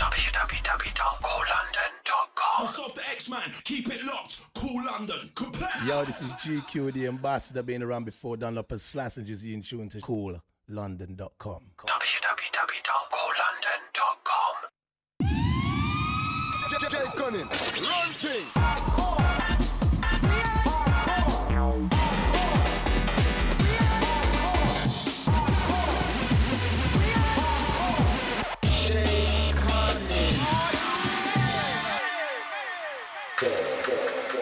www.coolondon.com. Myself, the X-Man, keep it locked. Cool London, compare. Yo, this is GQ, the ambassador, been around before, done up as Slash and just in tune to coollondon.com. www.coolondon.com. Cunning, run thing. Control.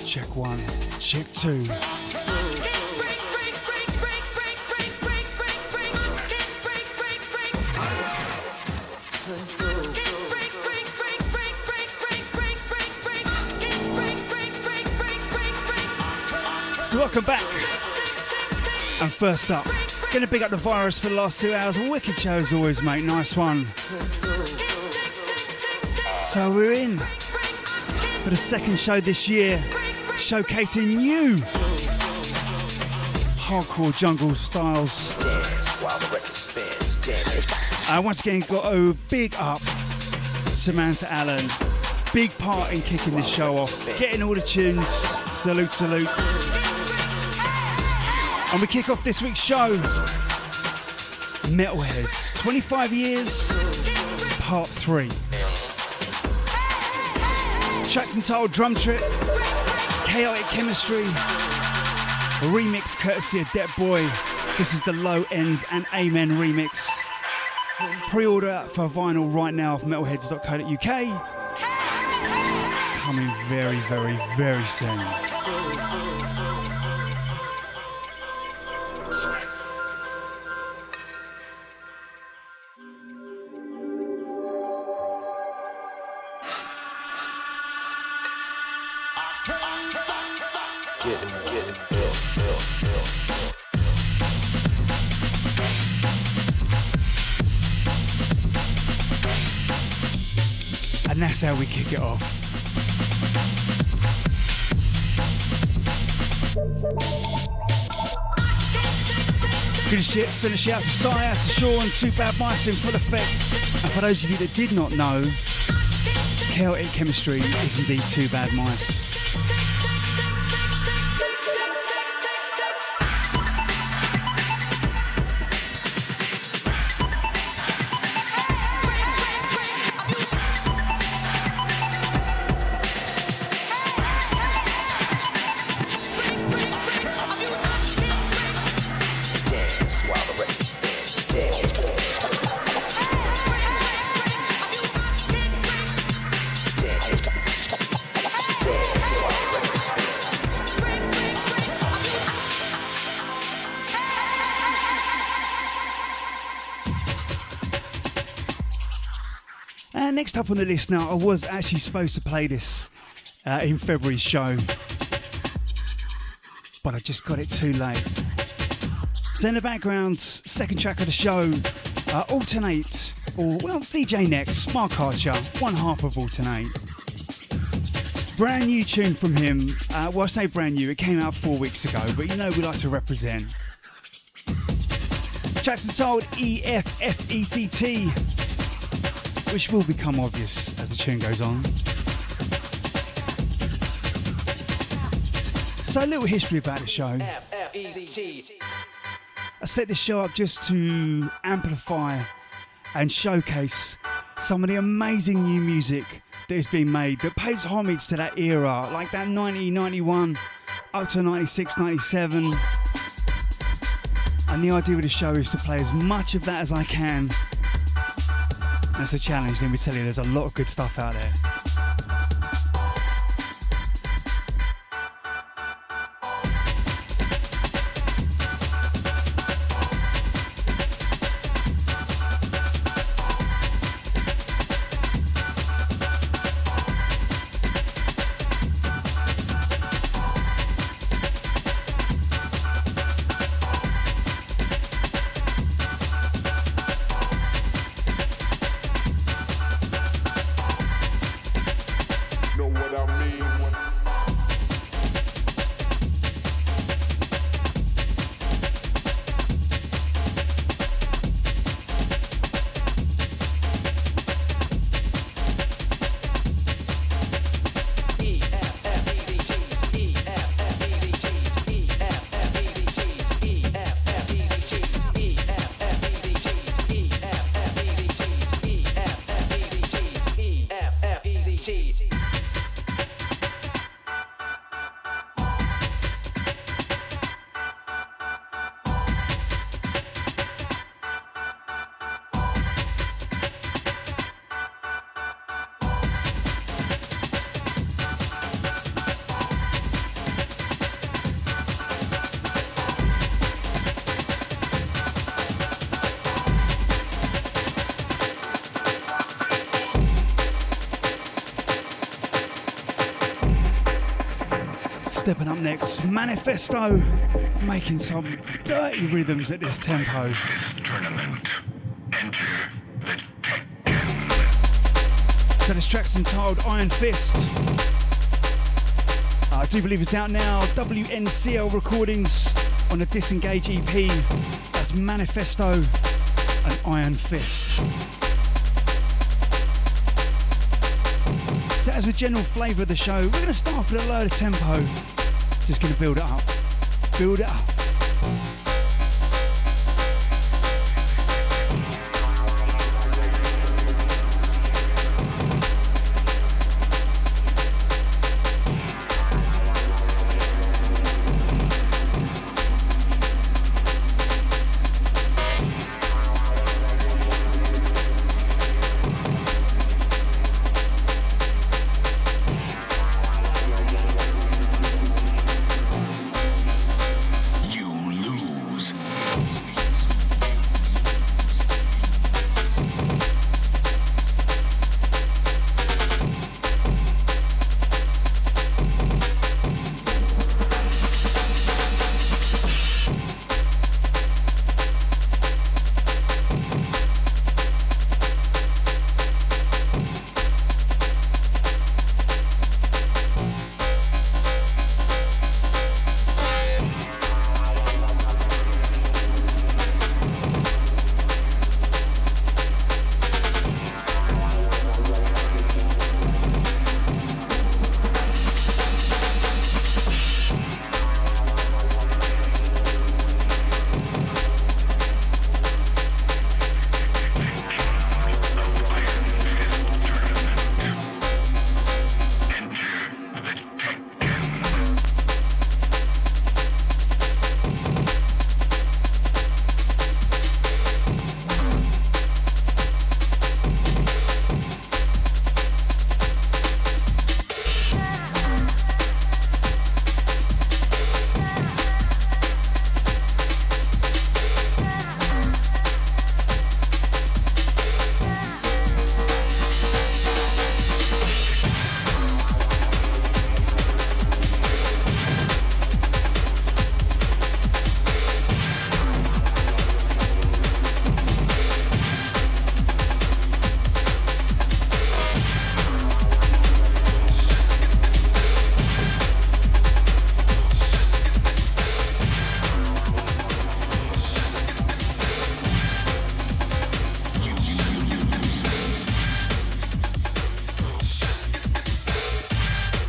Check one, check two. So welcome back. And first up, gonna big up the virus for the last 2 hours. Wicked show as always, mate. Nice one. So we're in for the second show this year, showcasing new hardcore jungle styles. Once again, got a big up Samantha Allen. Big part in kicking this show off, getting all the tunes. Salute, salute. And we kick off this week's show, Metalheads, 25 years, part 3. Tracks entitled Drum Trip, Chaotic Chemistry, a remix courtesy of Det Boy. This is the Low Ends and Amen remix. Pre-order for vinyl right now off metalheads.co.uk. Coming very, very, very soon. And that's how we kick it off. Good send a shout out to Sire, to Sean, Two Bad Mice in full effect. And for those of you that did not know, Chaotic Chemistry is indeed Two Bad Mice. Next up on the list now, I was actually supposed to play this in February's show, but I just got it too late. So in the background, second track of the show, Alternate, or well, DJ Next, Mark Archer, one half of Alternate. Brand new tune from him. Well, I say brand new, it came out 4 weeks ago, but you know we like to represent. Track's entitled EFFECT, which will become obvious as the tune goes on. So a little history about the show. I set this show up just to amplify and showcase some of the amazing new music that has been made that pays homage to that era, like that 1991 up to 96, 97. And the idea of the show is to play as much of that as I can. That's a challenge, let me tell you, there's a lot of good stuff out there. Stepping up next, Manifesto, making some dirty rhythms at this tempo. This tournament, enter the Tekken. So this track's entitled Iron Fist. I do believe it's out now. WNCL recordings on the Disengage EP. That's Manifesto and Iron Fist. So as a general flavour of the show, we're going to start with a lower tempo. Just going to build it up. Build it up.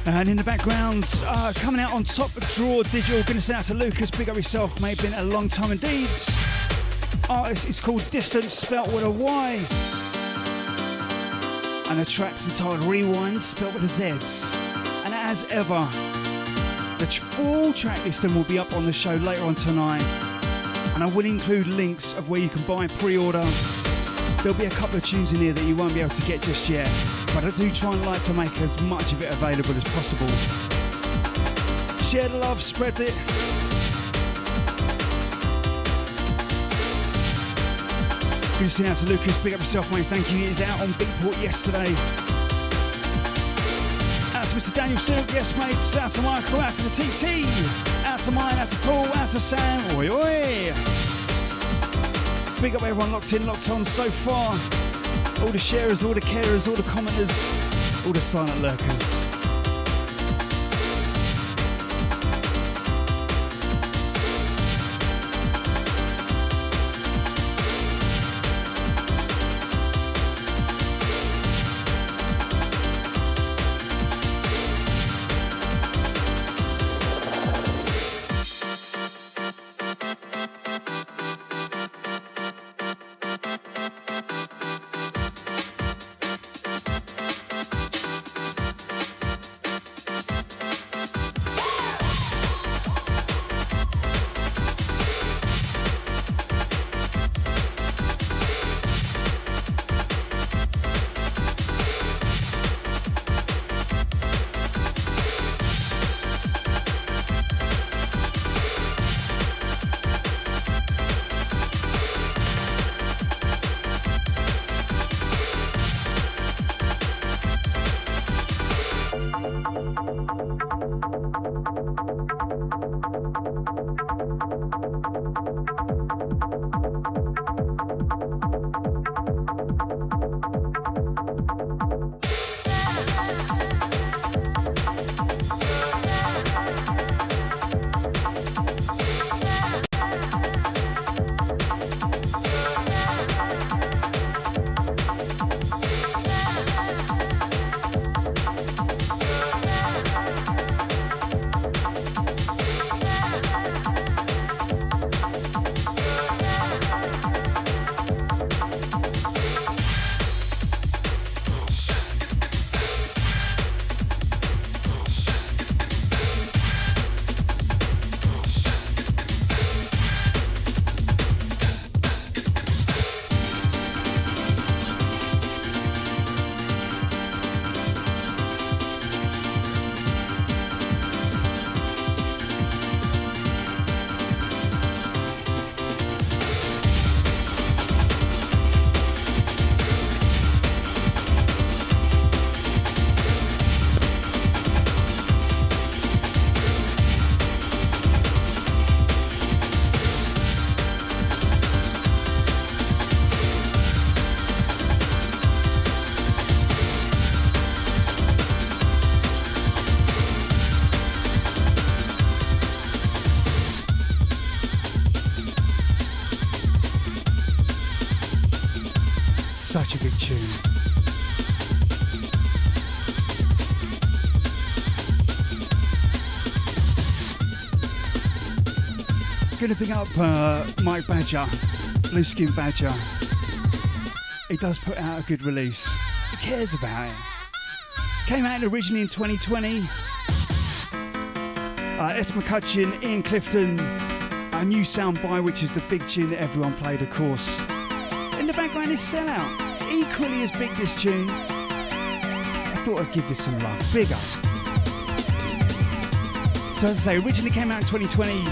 And in the background, coming out on top, Draw Digital. Gonna send out to Lucas, big up yourself, mate. Been a long time indeed. Artist is called Distance, spelt with a Y. And the track's entitled Rewind, spelt with a Z. And as ever, the full track listing will be up on the show later on tonight. And I will include links of where you can buy pre-order. There'll be a couple of tunes in here that you won't be able to get just yet. But I do try and like to make as much of it available as possible. Share the love, spread it. Good to see out to Lucas, big up yourself, mate. Thank you. It is out on Beatport yesterday. Out to Mr. Daniel Silk, yes, mate. Out to Michael, out to the TT. Out to mine, out to Paul, out to Sam. Oi, oi. Big up everyone locked in, locked on so far. All the sharers, all the carers, all the commenters, all the silent lurkers. Gonna pick up Mike Badger, Blue Skin Badger. He does put out a good release. He cares about it. Came out originally in 2020. S. McCutcheon, Ian Clifton, a new sound by, which is the big tune that everyone played, of course. In the background is Sellout, equally as big this tune. I thought I'd give this some love. Big up. So as I say, originally came out in 2020,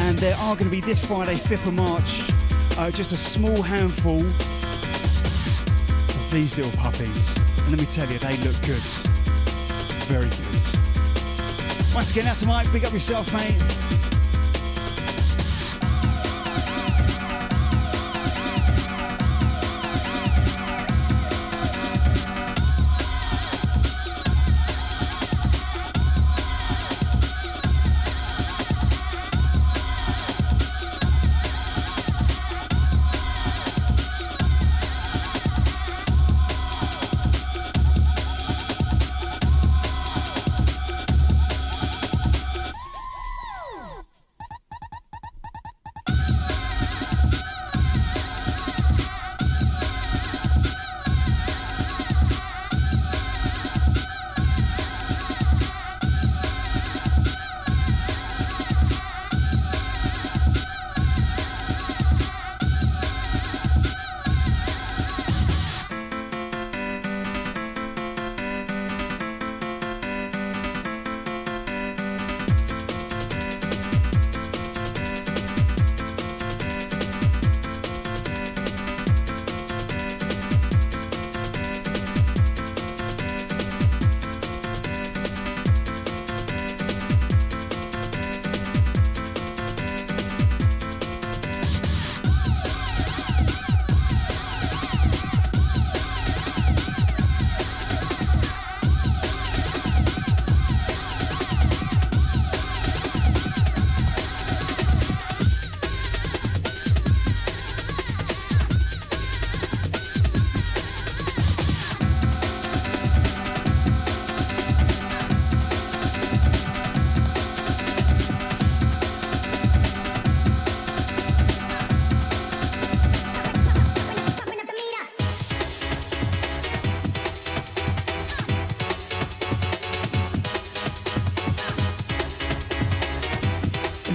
and there are going to be this Friday, 5th of March, just a small handful of these little puppies. And let me tell you, they look good. Very good. Once again, out to Mike, big up yourself, mate.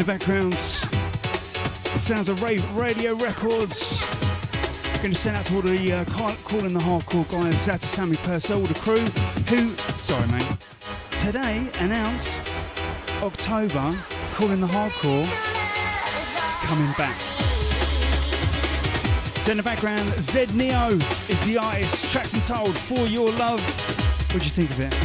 Background sounds of Radio Records. Going to send out to all the Calling the Hardcore guys, out to Sammy Purcell, all the crew who, sorry mate, today announced October Calling the Hardcore coming back. So in the background, Zed Neo is the artist, tracks entitled For Your Love. What do you think of it?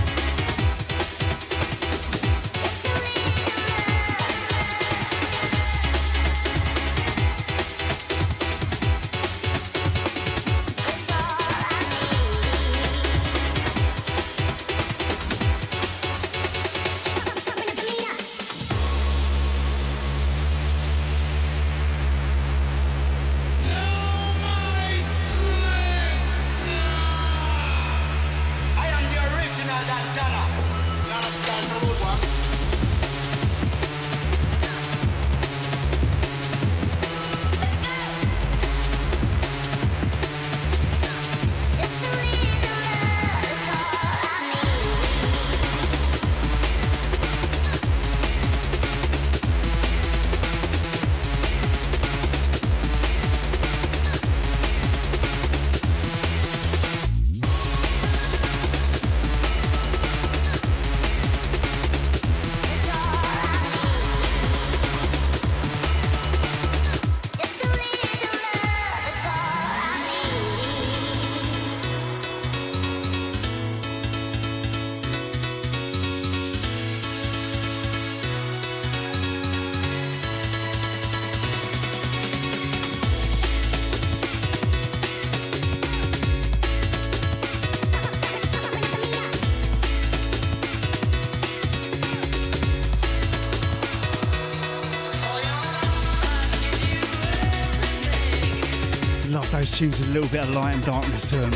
Those tunes with a little bit of light and darkness to them.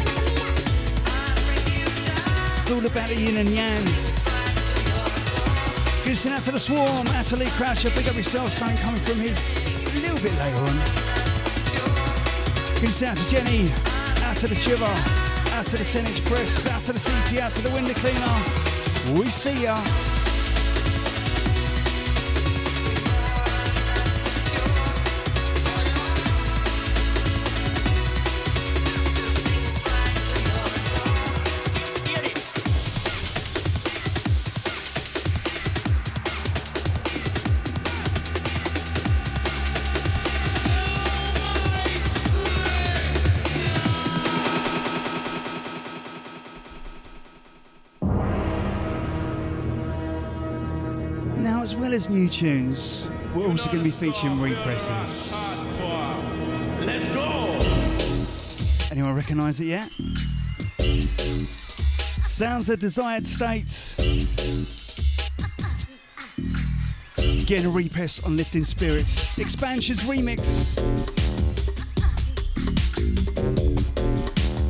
It's all about the yin and yang. Good to send out to the Swarm, out to Lee Croucher. Big up yourself, son, coming from his a little bit later on. Good to send out to Jenny, out to the Chiver, out to the 10-inch press, out to the TT, out to the window cleaner. We see ya. As well as new tunes, we're also going to be featuring represses. Let's go! Anyone recognise it yet? Sounds of Desired States. Getting a repress on Lifting Spirits. Expansions remix.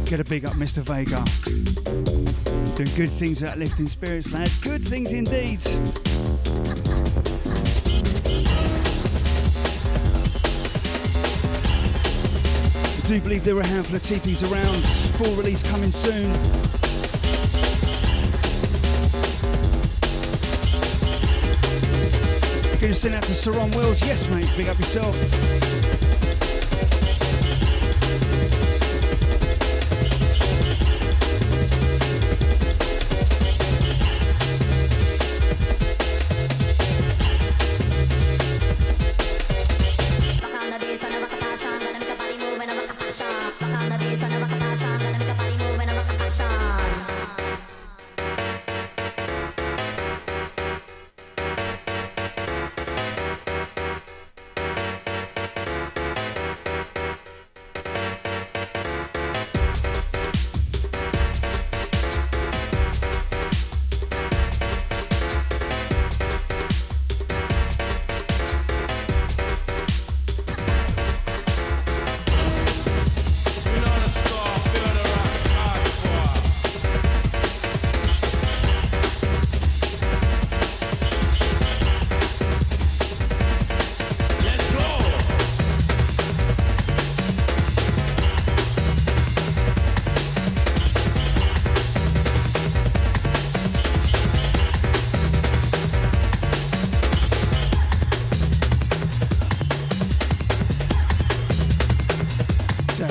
Get a big up, Mr. Vega. Doing good things with that Lifting Spirits, lad. Good things indeed. I do believe there are a handful of TPs around. Full release coming soon. Gonna send out to Saron Wills. Yes, mate. Big up yourself.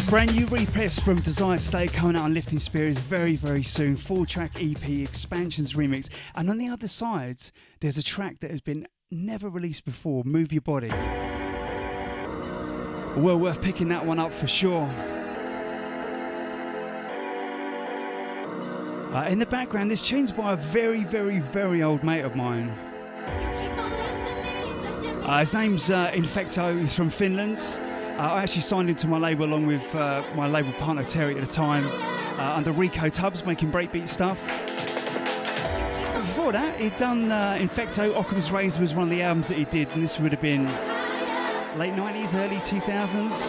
Brand new repress from Desired State coming out on Lifting Spirits very, very soon. Full track EP, Expansions remix. And on the other side, there's a track that has been never released before, Move Your Body. Well worth picking that one up for sure. In the background, this tune's by a very, very, very old mate of mine. His name's Infecto, he's from Finland. I actually signed into my label along with my label partner Terry at the time, under Rico Tubbs, making breakbeat stuff. But before that, he'd done Infecto, Occam's Razor was one of the albums that he did, and this would have been late 90s, early 2000s.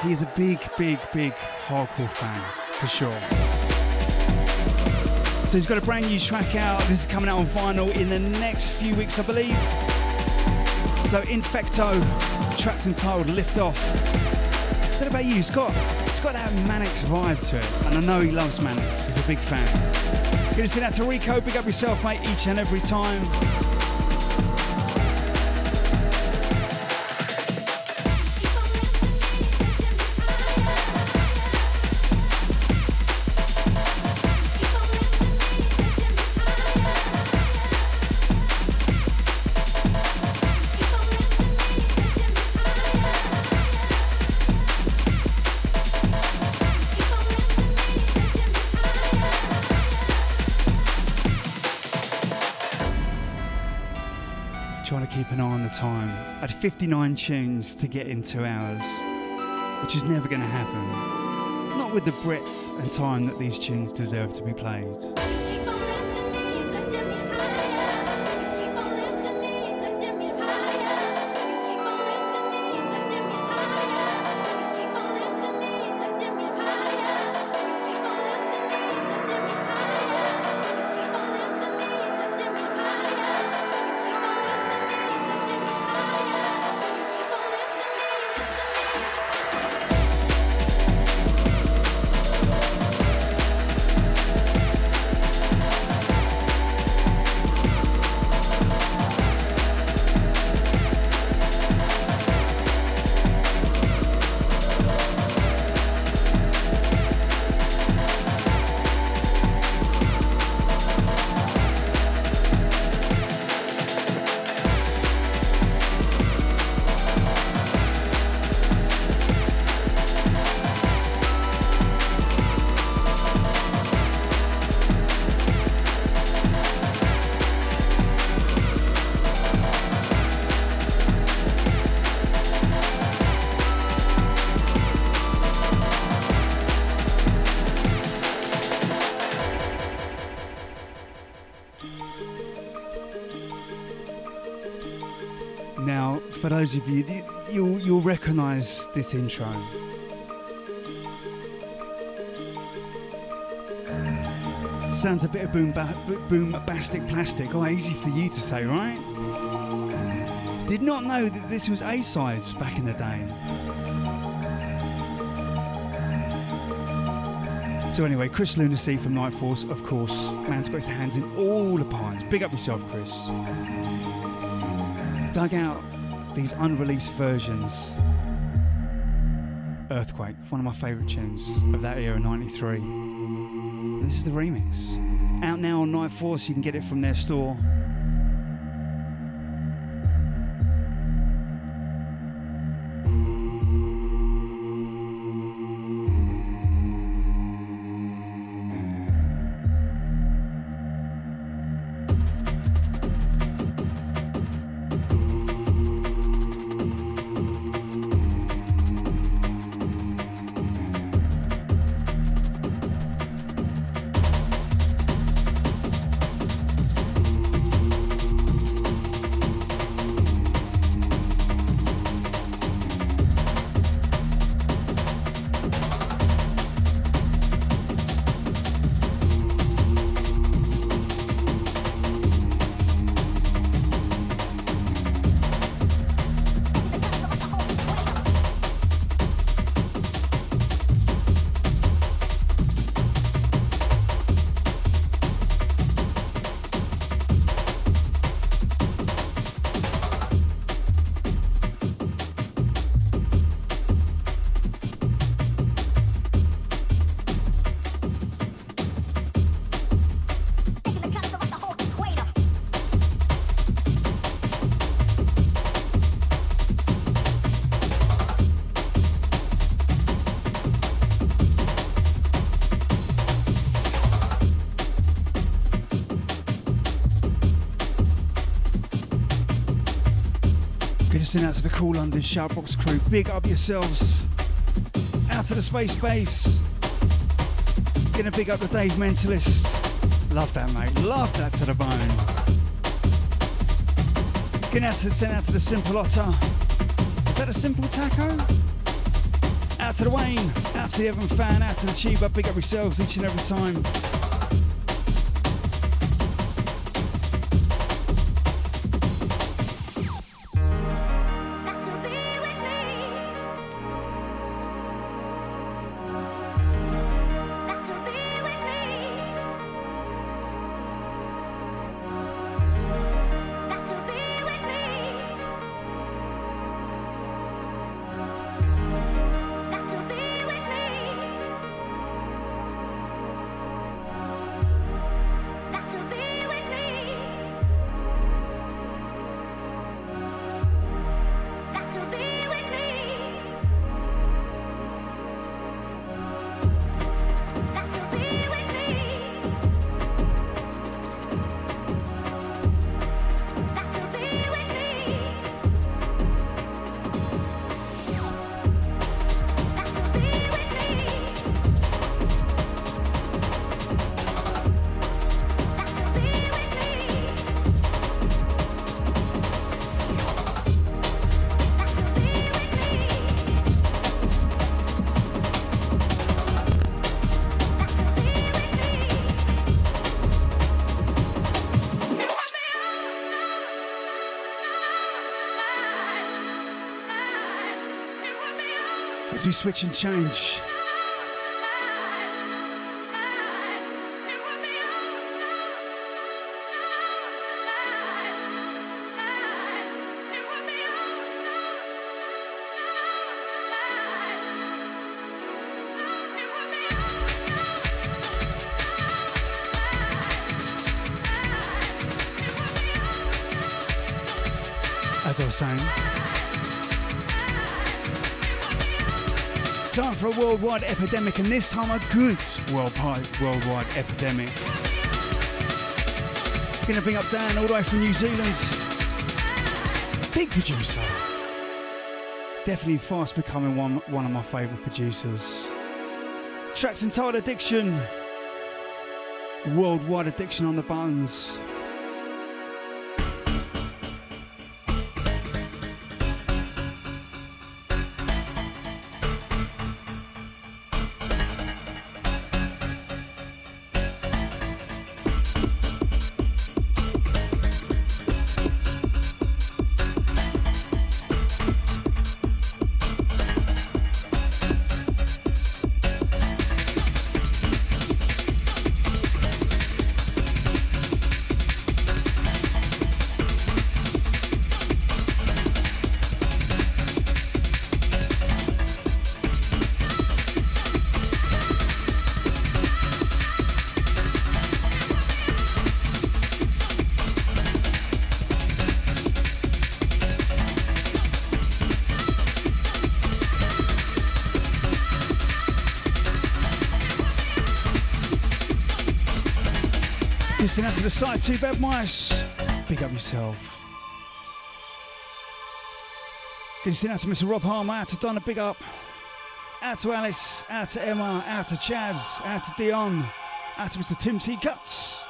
He's a big, big, big hardcore fan, for sure. So he's got a brand new track out. This is coming out on vinyl in the next few weeks, I believe. So Infecto, track's entitled Lift Off. I don't know about you, it's got that Manix vibe to it, and I know he loves Manix, he's a big fan. Gonna send out to Rico, big up yourself mate, each and every time. Keep an eye on the time. I had 59 tunes to get in 2 hours, which is never going to happen. Not with the breadth and time that these tunes deserve to be played. For those of you, you'll recognise this intro. Sounds a bit of boom-bastic plastic. Oh, easy for you to say, right? Did not know that this was A-sides back in the day. So anyway, Chris Lunacy from Night Force, of course. Man's got his hands in all the pies. Big up yourself, Chris. Dug out these unreleased versions. Earthquake, one of my favourite tunes of that era, 93. And this is the remix. Out now on Night Force, you can get it from their store. Send out to the Cool London Shoutbox crew. Big up yourselves. Out to the space base. Gonna big up the Dave Mentalist. Love that, mate. Love that to the bone. Gonna send out to the Simple Otter. Is that a Simple Taco? Out to the Wayne. Out to the Evan Fan. Out to the Chiba. Big up yourselves each and every time. As we switch and change. As I was saying, time for a worldwide epidemic, and this time a good worldwide epidemic. Gonna bring up Dan all the way from New Zealand. Big producer. Definitely fast becoming one of my favourite producers. Track's entitled Addiction. Worldwide Addiction on the buttons. Listen out to the side 2 Bad Mice. Big up yourself. Listen out to Mr. Rob Harmer, out to Donna, big up. Out to Alice, out to Emma, out to Chaz, out to Dion, out to Mr. Tim T. Cuts.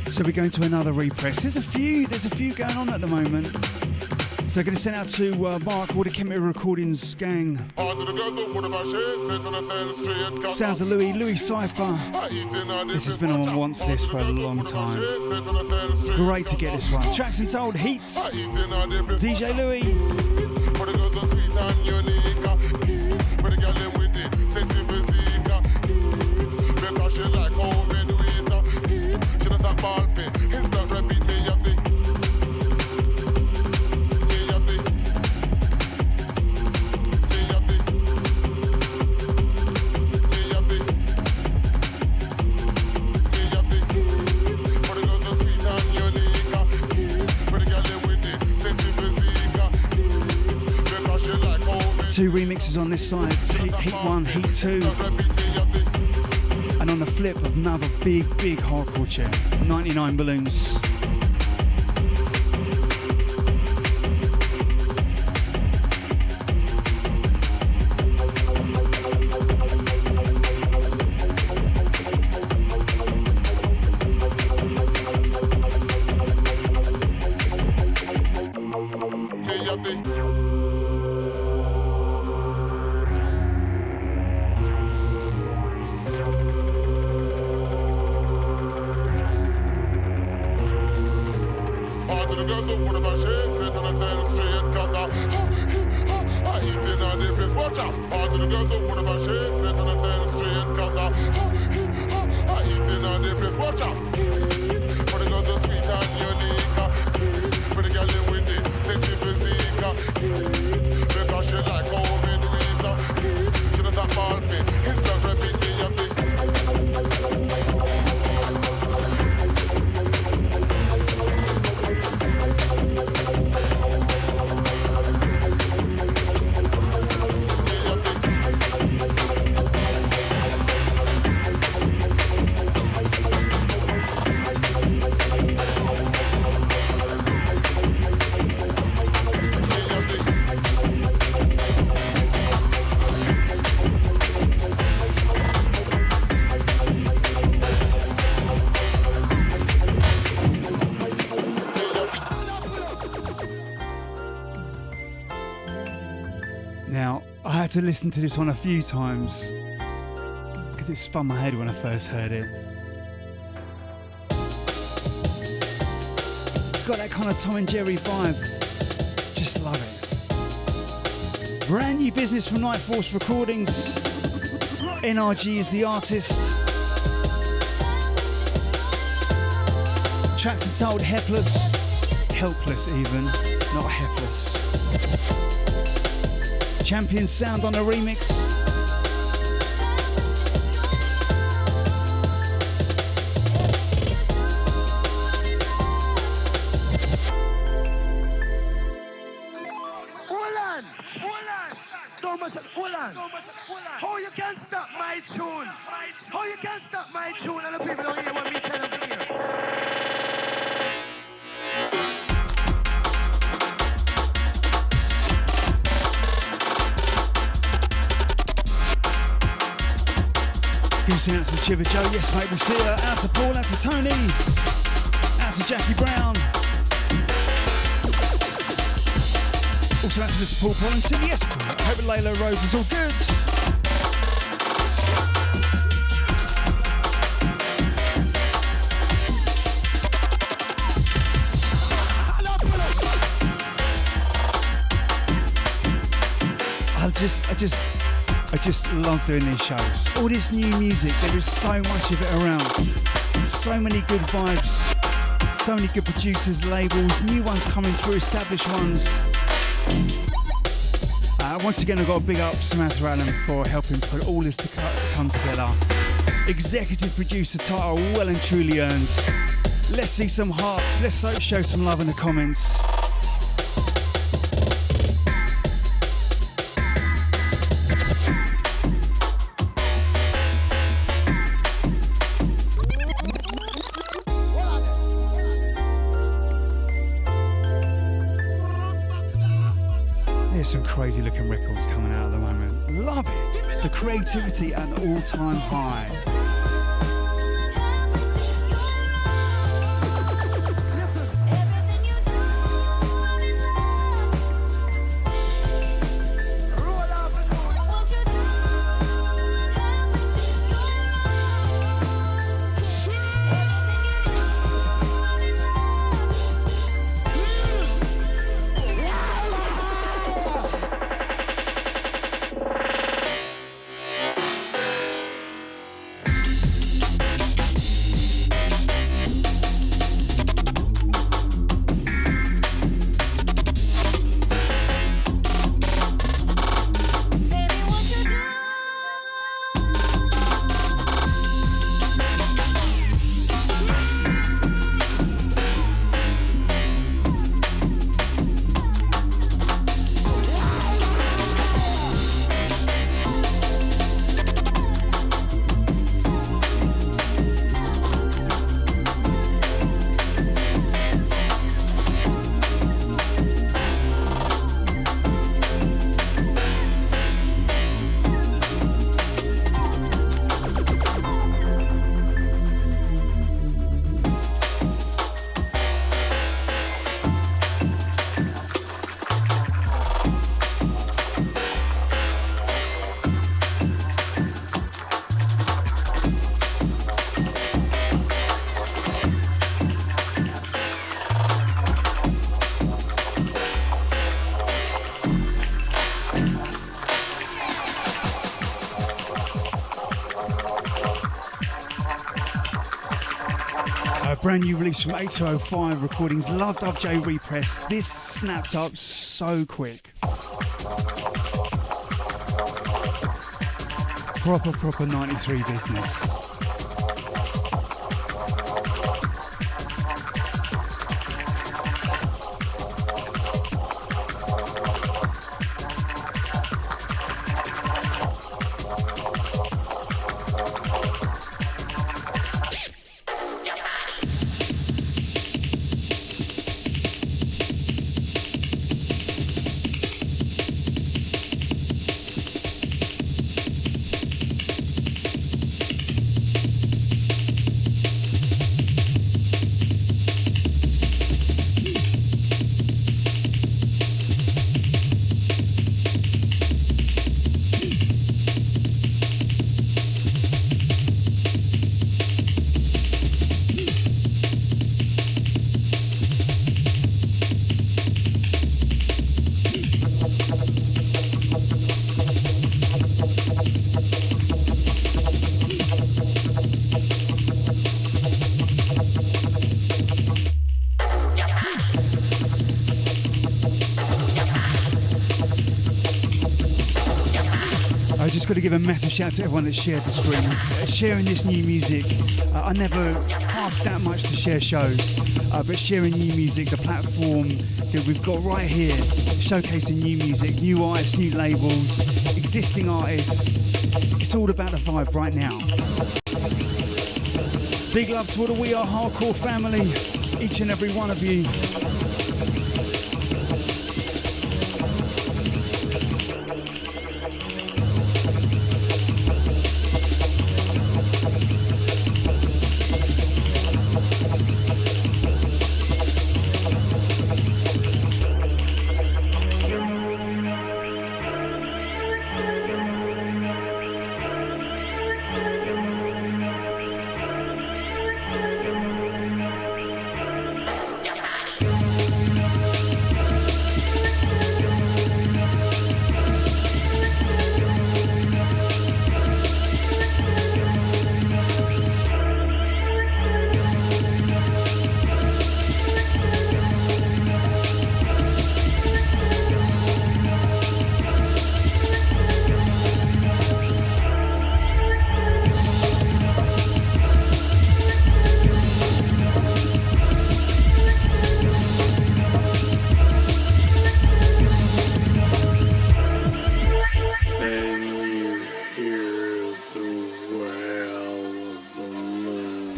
So we're going to another repress. There's a few going on at the moment. So I'm going to send out to Mark, all the Chemical Recordings gang. Sounds of Louis Cypher. This has been on my wants list for a long time. Great to get this one. Tracks and Told, Heat. DJ Louis. Two remixes on this side, Heat 1, Heat 2. And on the flip, another big hardcore check, 99 Balloons. To listen to this one a few times because it spun my head when I first heard it. It's got that kind of Tom and Jerry vibe. Just love it. Brand new business from Night Force Recordings. NRG is the artist. Tracks and Told, Hepler's helpless even, not helpless. Champion sound on a remix. How you can stop my tune? How you can stop my tune and the people don't hear what me tell them to hear? Goosing out to Chibber Joe, yes mate, we see her. Out to Paul, out to Tony, out to Jackie Brown. Also out to Mr. Paul Pollington, yes, I hope Layla Rose is all good. I just love doing these shows. All this new music, there is so much of it around. So many good vibes, so many good producers, labels, new ones coming through, established ones. Once again, I've got to big up Samantha Allen for helping put all this to come together. Executive producer title well and truly earned. Let's see some hearts, let's show some love in the comments. Some crazy looking records coming out at the moment. Love it. The creativity at an all-time high. Brand new release from 8205 Recordings, Love Dub J Repress. This snapped up so quick. Proper 93 business. got to give a massive shout to everyone that shared the stream. Sharing this new music, I never ask that much to share shows, but sharing new music, the platform that we've got right here, showcasing new music, new artists, new labels, existing artists, it's all about the vibe right now. Big love to all the We Are Hardcore family, each and every one of you.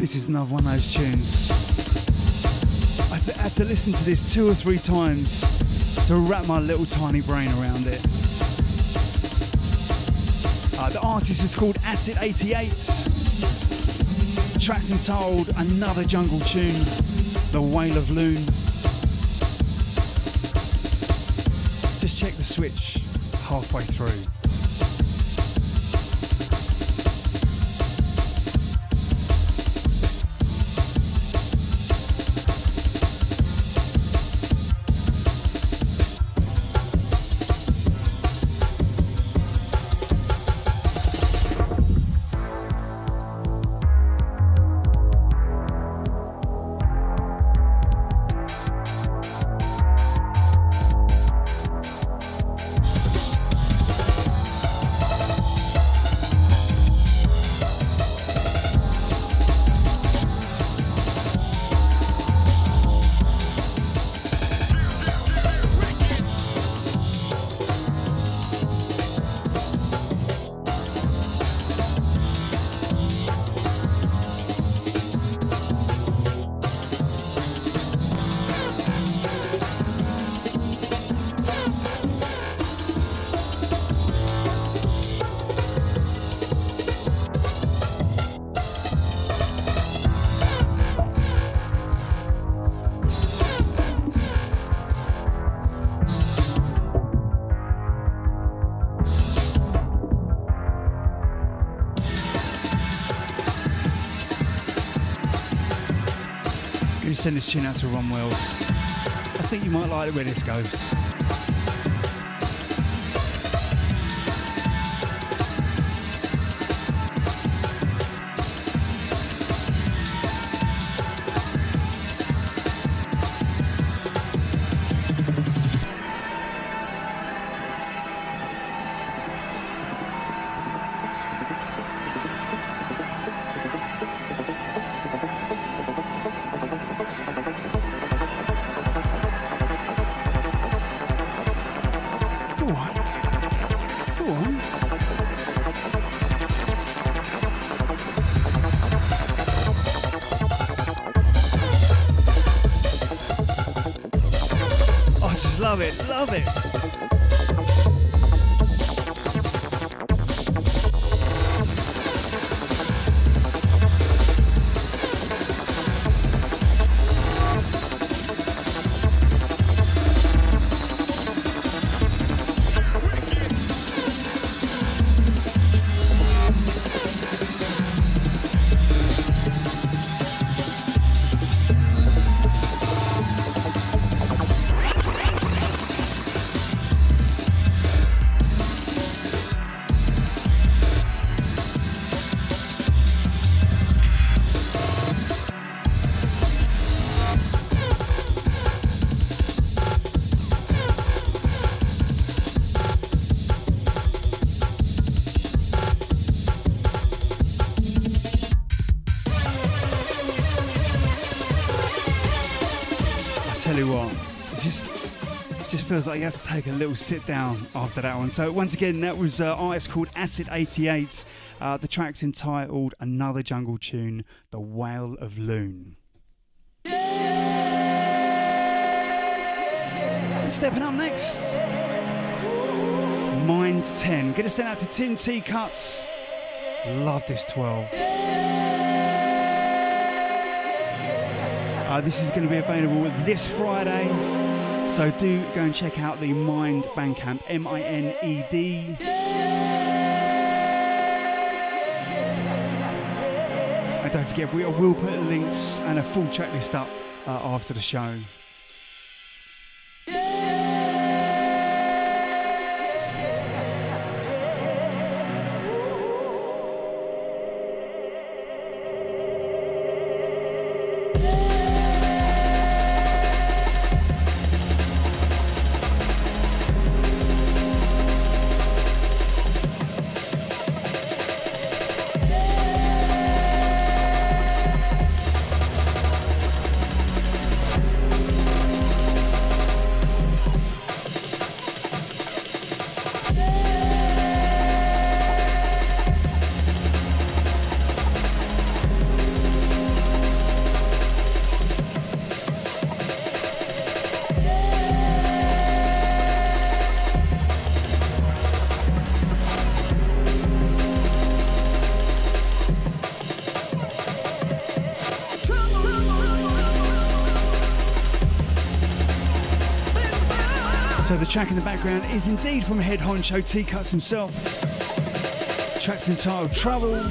This is another one of those tunes. I had to listen to this 2 or 3 times to wrap my little tiny brain around it. The artist is called Acid 88. The track's entitled Another Jungle Tune, The Wail of Loon. Just check the switch halfway through. Send this tune out to Ron Wells. I think you might like where this goes. Love it. you what, it just feels like you have to take a little sit down after that one. So once again, that was an artist called Acid 88. The track's entitled Another Jungle Tune, The Wail of Loon. Stepping up next, Mind 10. Get a sent out to Tim T. Cuts. Love this 12. This is going to be available this Friday, so do go and check out the Mind Bandcamp, MINED. And don't forget, we will put links and a full track list up after the show. So the track in the background is indeed from head honcho T Cuts himself. The track's entitled Trouble.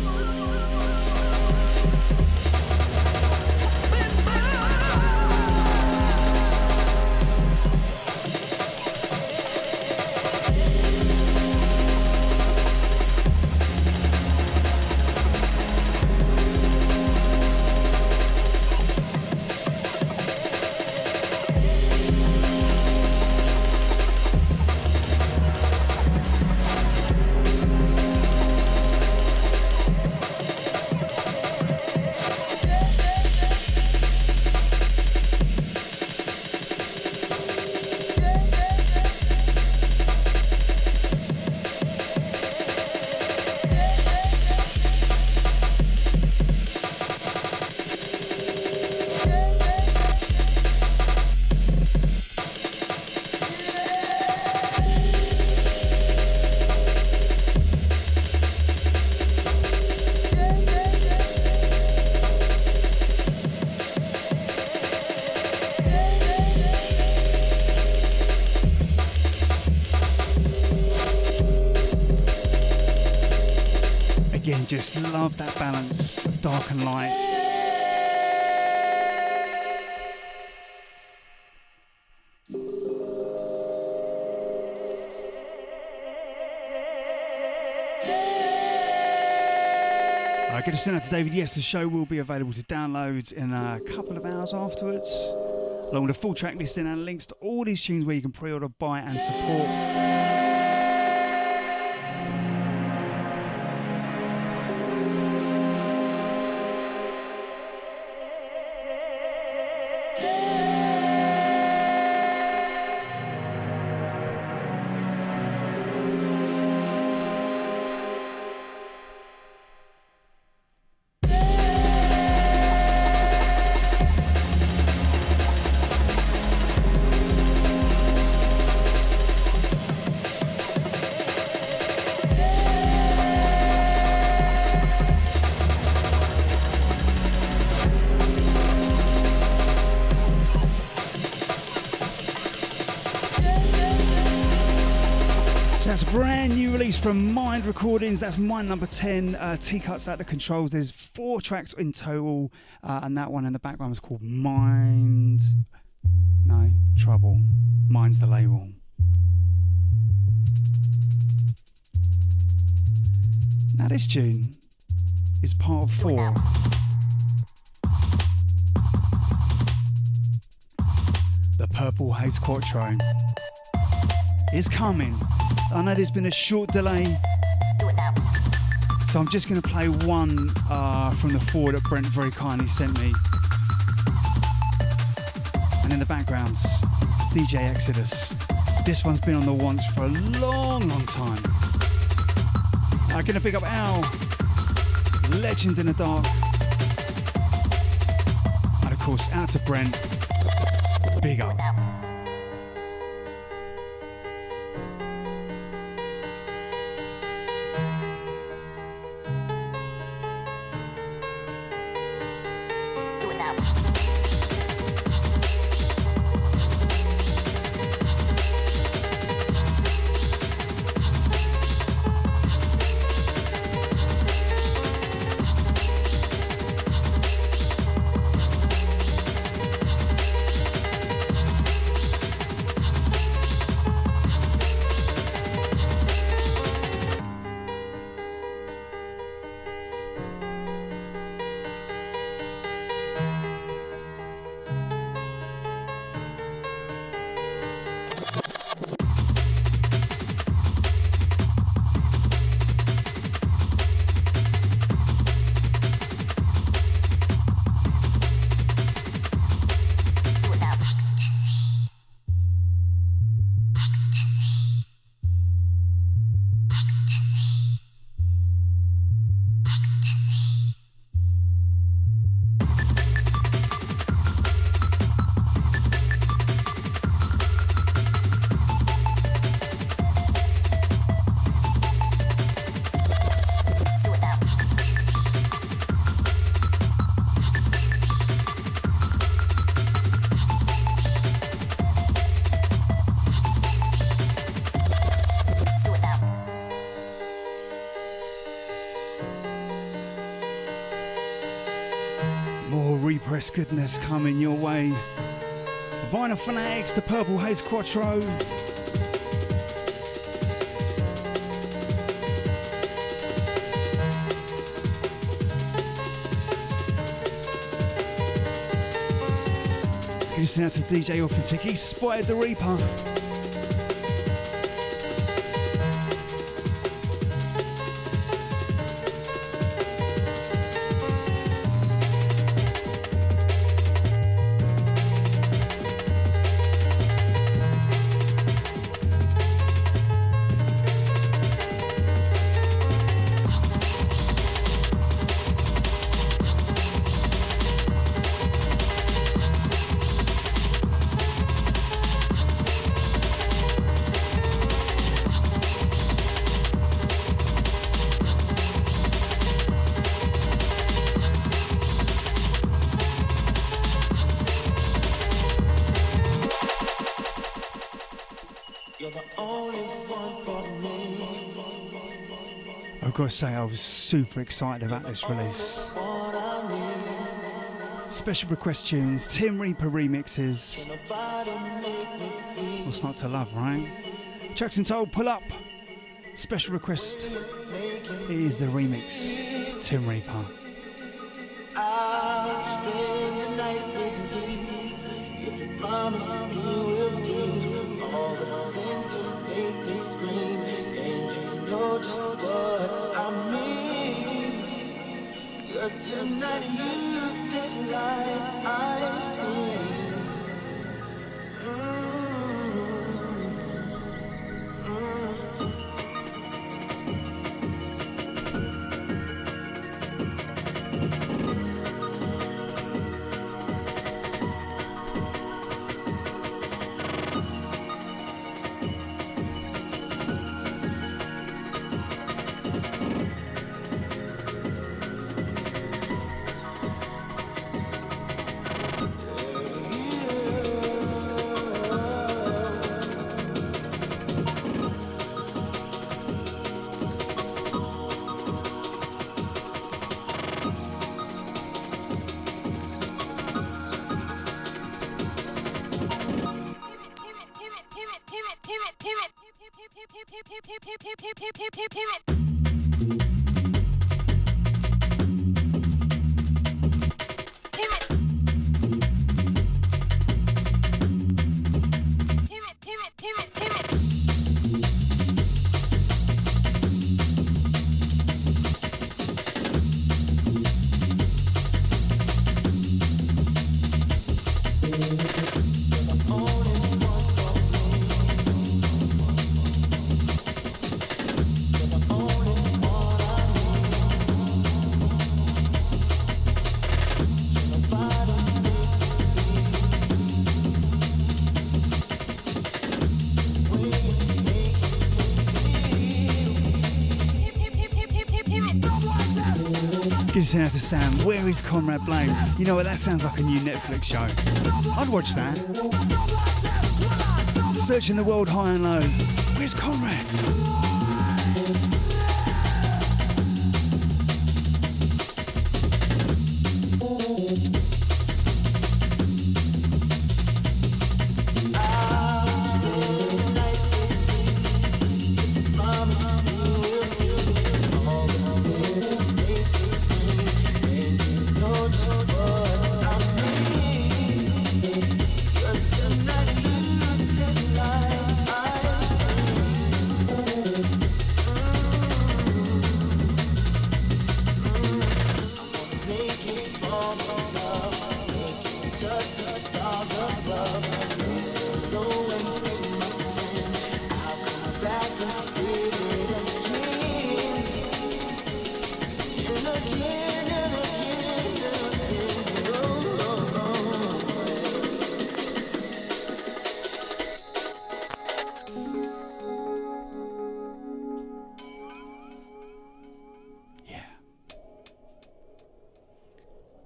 Just love that balance of dark and light. I get a send out to David. Yes, the show will be available to download in a couple of hours afterwards, along with a full track listing and links to all these tunes where you can pre-order, buy and support. That's a brand new release from Mind Recordings. That's Mind number 10. T Cuts at the controls. There's 4 tracks in total, and that one in the background is called Mind. No, Trouble. Mind's the label. Now this tune is part of 4. The Purple Haze Quattro is coming. I know there's been a short delay, so I'm just going to play one from the 4 that Brent very kindly sent me. And in the background, DJ Exodus. This one's been on the once for a long, long time. I'm gonna pick up Al, Legend in the Dark. And of course, out to Brent. Big up. Repress goodness coming your way. Vinyl Fanatics, the Purple Haze Quattro. Listening out to DJ Authentic, he spotted the Reaper. I've got to say, I was super excited about this release. Special request tunes, Tim Reaper remixes. What's not to love, right? Tracks and Told, pull up. Special request is the remix, Tim Reaper. I'll spend the night with you. If you promise you will do all the things to make things green. And you know just what I mean. 'Cause tonight you taste like ice cream. Give us out to Sam. Where is Conrad Blame? You know what? That sounds like a new Netflix show. I'd watch that. Searching the world high and low. Where's Conrad?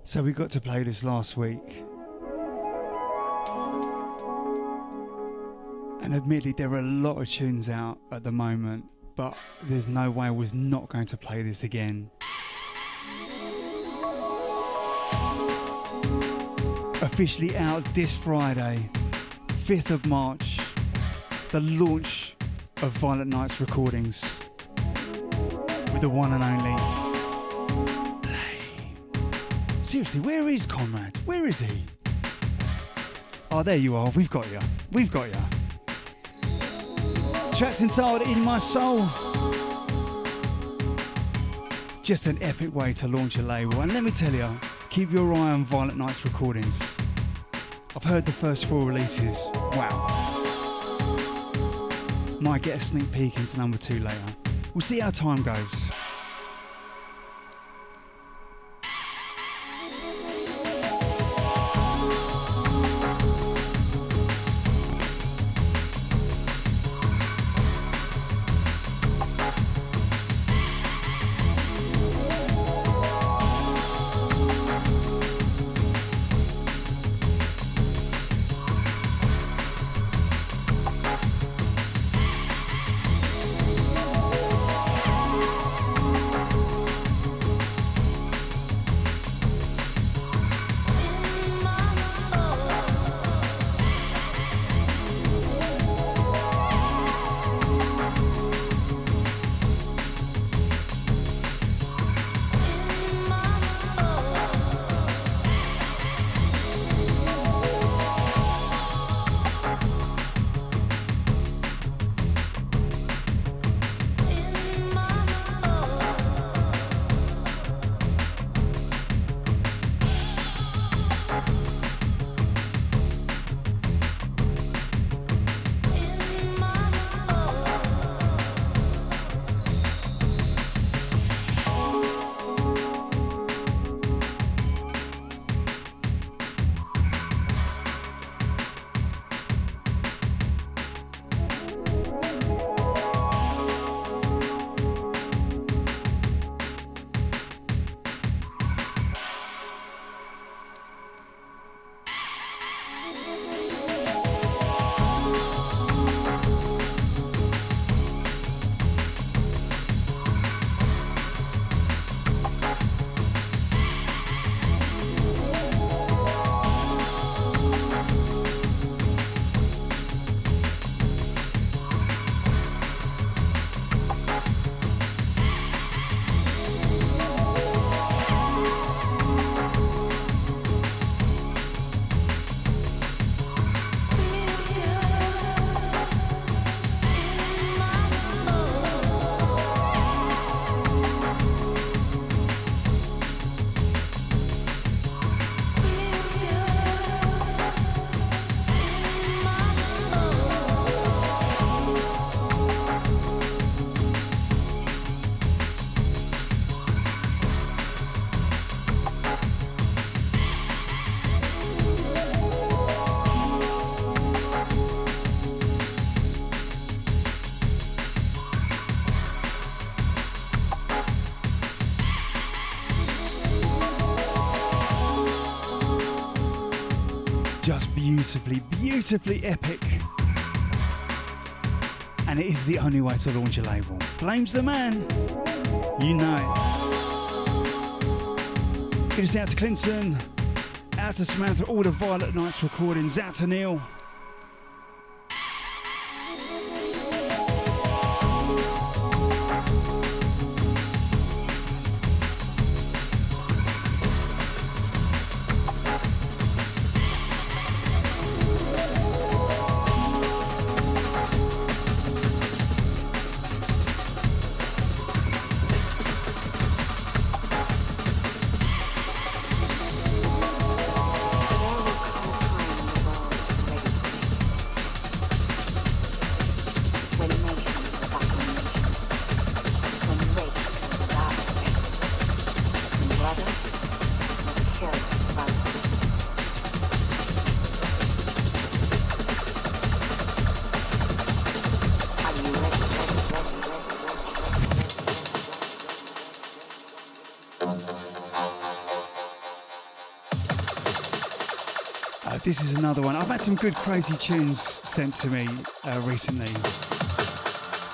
So we got to play this last week. And admittedly, there are a lot of tunes out at the moment, but there's no way I was not going to play this again. Officially out this Friday, 5th of March, the launch of Violent Nights Recordings with the one and only. Seriously, where is Conrad? Where is he? Oh, there you are. We've got you. We've got you. Tracks entitled In My Soul. Just an epic way to launch a label. And let me tell you, keep your eye on Violent Nights Recordings. I've heard the first 4 releases. Wow. Might get a sneak peek into number 2 later. We'll see how time goes. beautifully, beautifully epic. And it is the only way to launch a label. Blames the man. You know it. Get us out to Clinton, out to Samantha, all the Violet Nights recordings, out to Neil. This is another one. I've had some good crazy tunes sent to me recently.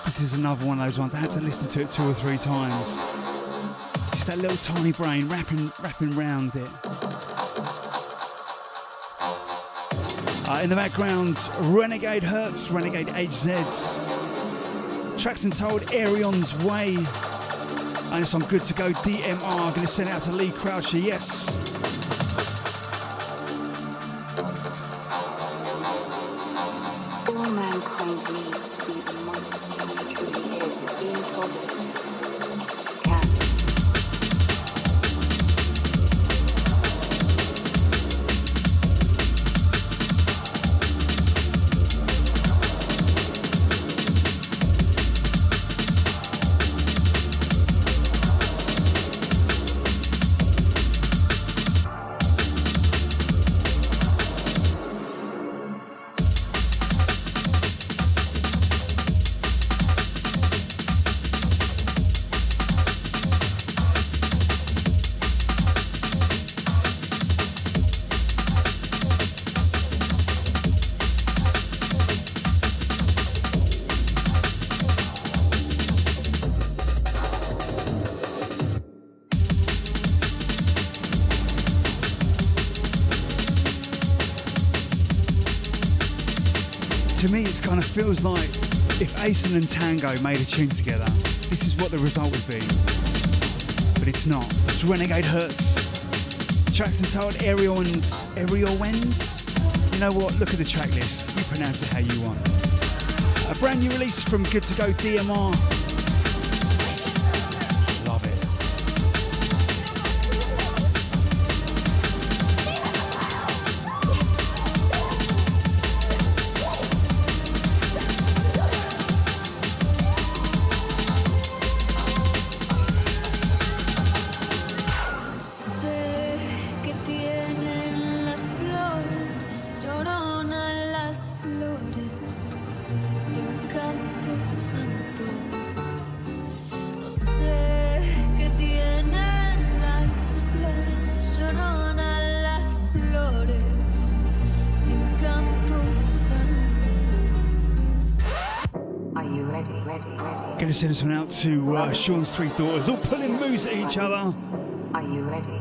This is another one of those ones. I had to listen to it 2 or 3 times. Just that little tiny brain wrapping round it. In the background, Renegade Hertz, Renegade HZ. Tracks entitled Arion's Way. And it's on Good To Go DMR. I'm going to send it out to Lee Croucher. Yes. Needs to be the monster he truly is and being told To me, it kind of feels like if Asen and Tango made a tune together, this is what the result would be. But it's not. It's Renegade Hertz. Tracks entitled Arion's. You know what? Look at the track list. You pronounce it how you want. A brand new release from Good To Go DMR. Love it. Gonna send this one out to Sean's 3 daughters, all pulling moves at each other. Are you ready?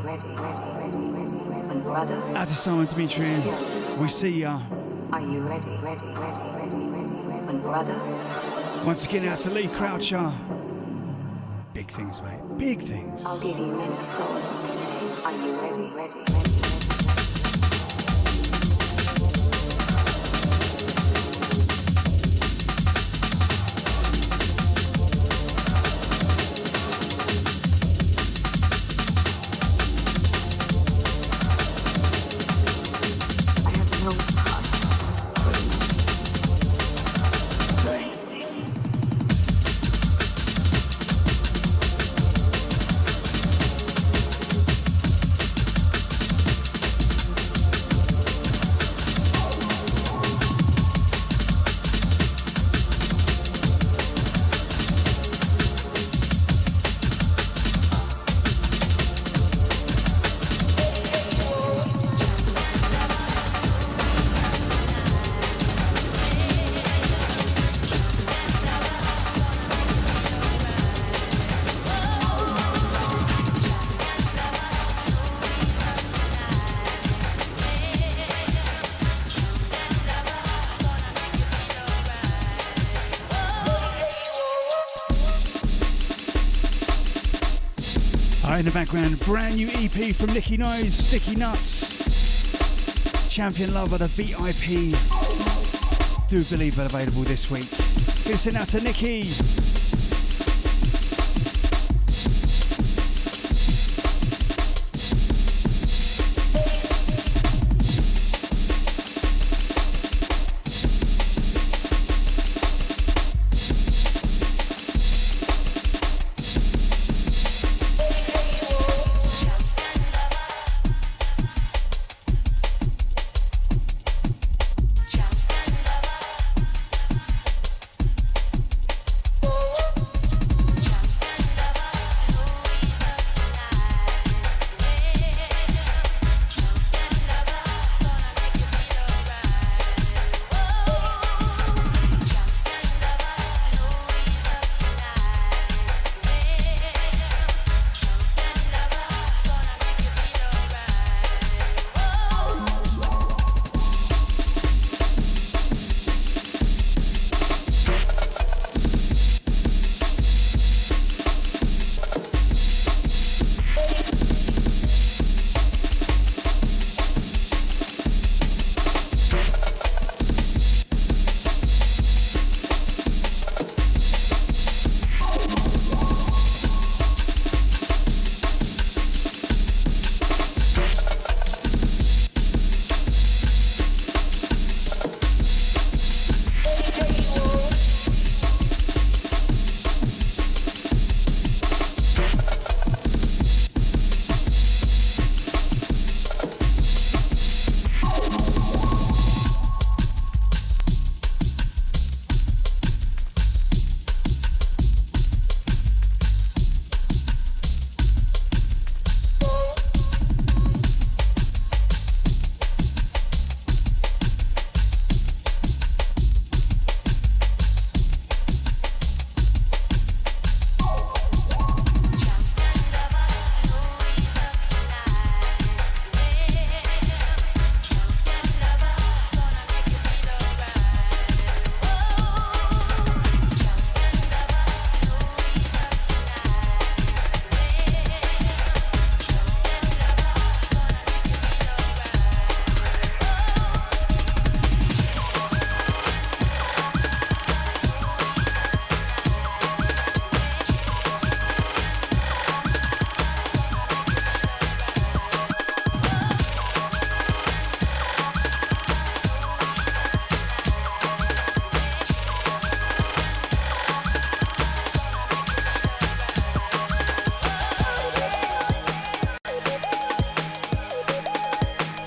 And brother? Out to Simon Dimitri, we see ya. Are you ready? And brother? Once again out to Lee Croucher. Big things, mate, big things. I'll give you many swords today. Are you ready? Playing in the background, brand new EP from Nicky Nose, Sticky Nuts. Champion Lover, the VIP. Do believe they're available this week. Gonna send out to Nicky.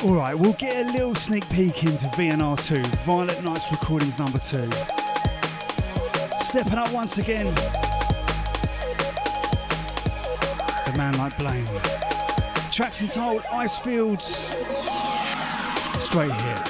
Alright, we'll get a little sneak peek into VNR2, Violet Nights Recordings #2. Stepping up once again, the man like Blame. Tracks entitled Icefields, straight here.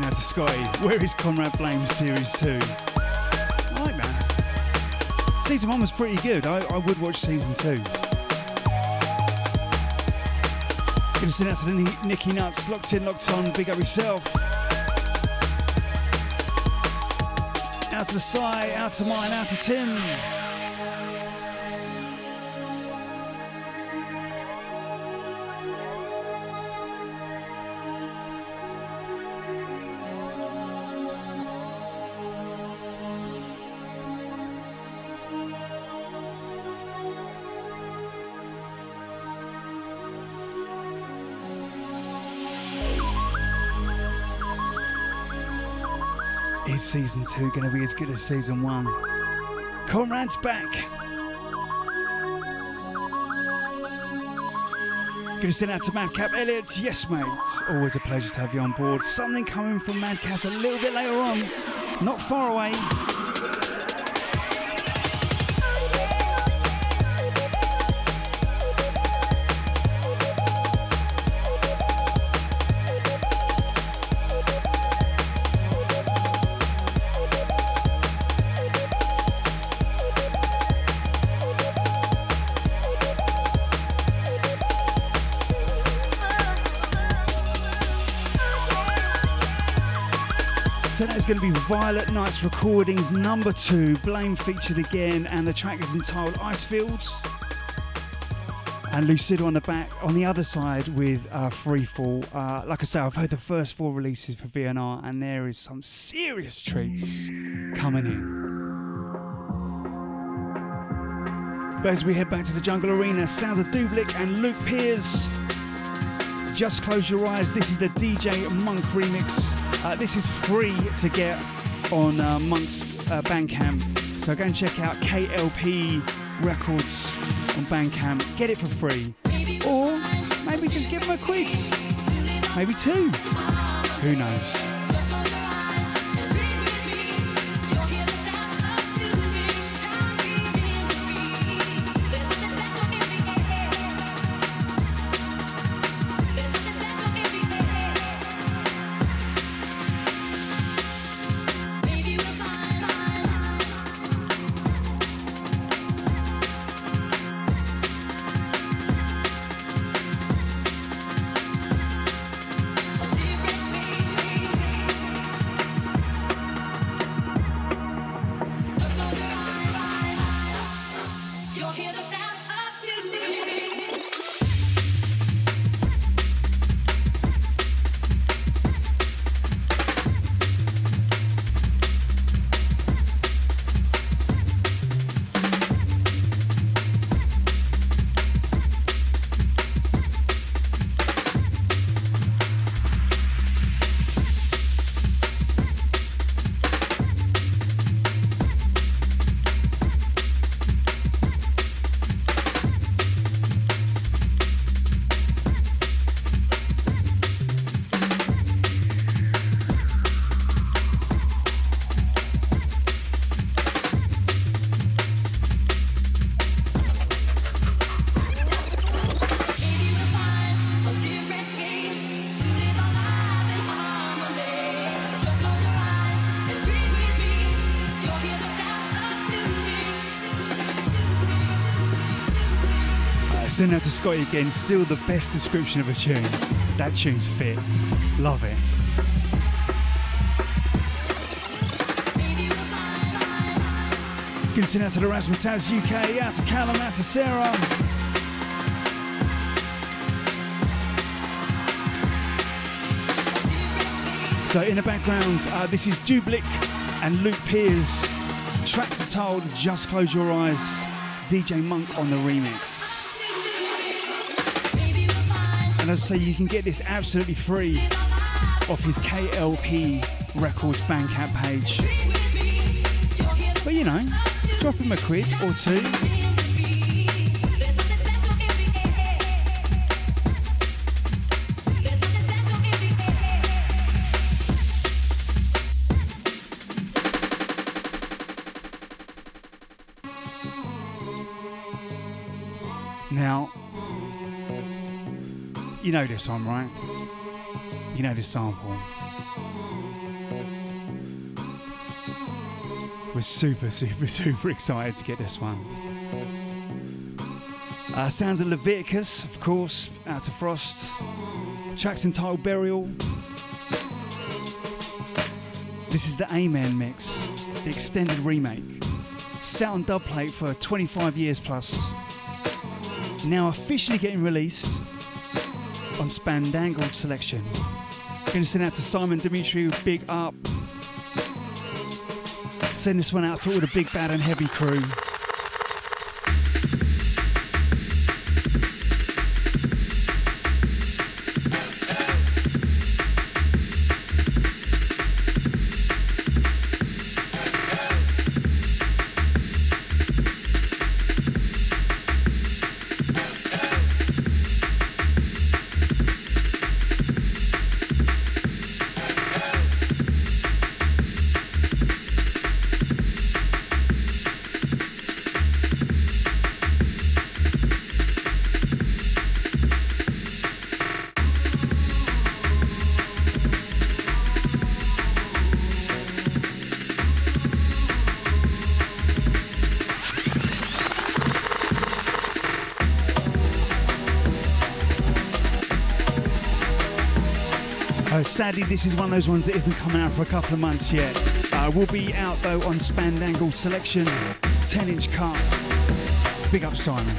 Out to Scotty, where is Conrad Blame Series 2? I like that. Season 1 was pretty good. I would watch season 2. Gonna send out to the Nicky Nuts. Locked in, locked on. Big up yourself. Out to the Sai, out to mine, out to Tim. Is season 2 going to be as good as season 1? Conrad's back. Going to send out to Madcap Elliot. Yes, mate. Always a pleasure to have you on board. Something coming from Madcap a little bit later on. Not far away. So that's going to be Violet Night's Recordings number 2, Blame featured again, and the track is entitled Icefields. And Lucido on the back, on the other side with Freefall. Like I say, I've heard the first 4 releases for VNR, and there is some serious treats coming in. But as we head back to the Jungle Arena, sounds of Dublik and Luke Piers. Just Close Your Eyes. This is the DJ Monk remix. This is free to get on Monk's Bandcamp. So go and check out KLP Records on Bandcamp. Get it for free. Or maybe just give them a quiz. Maybe 2. Who knows? Send out to Scotty again, still the best description of a tune. That tune's fit. Love it. Good send out to the Razzmatazz UK, out to Callum, out to Sarah. So in the background, this is Dublik and Luke Piers. Tracks are told, Just Close Your Eyes. DJ Monk on the remix. And as I say, you can get this absolutely free off his KLP Records Bandcamp page. But you know, drop him a quid or 2. Now, you know this one, right? You know this sample. We're super excited to get this one. Sounds of Leviticus, of course, out to Frost. Tracks entitled Burial. This is the Amen mix, the extended remake. Sat on dubplate for 25 years plus. Now officially getting released on Spandangled Selection. Going to send out to Simon Dimitri, big up. Send this one out to all the big bad and heavy crew. Sadly, this is one of those ones that isn't coming out for a couple of months yet. Will be out though on Spandangled Selection, 10-inch cut. Big up Simon.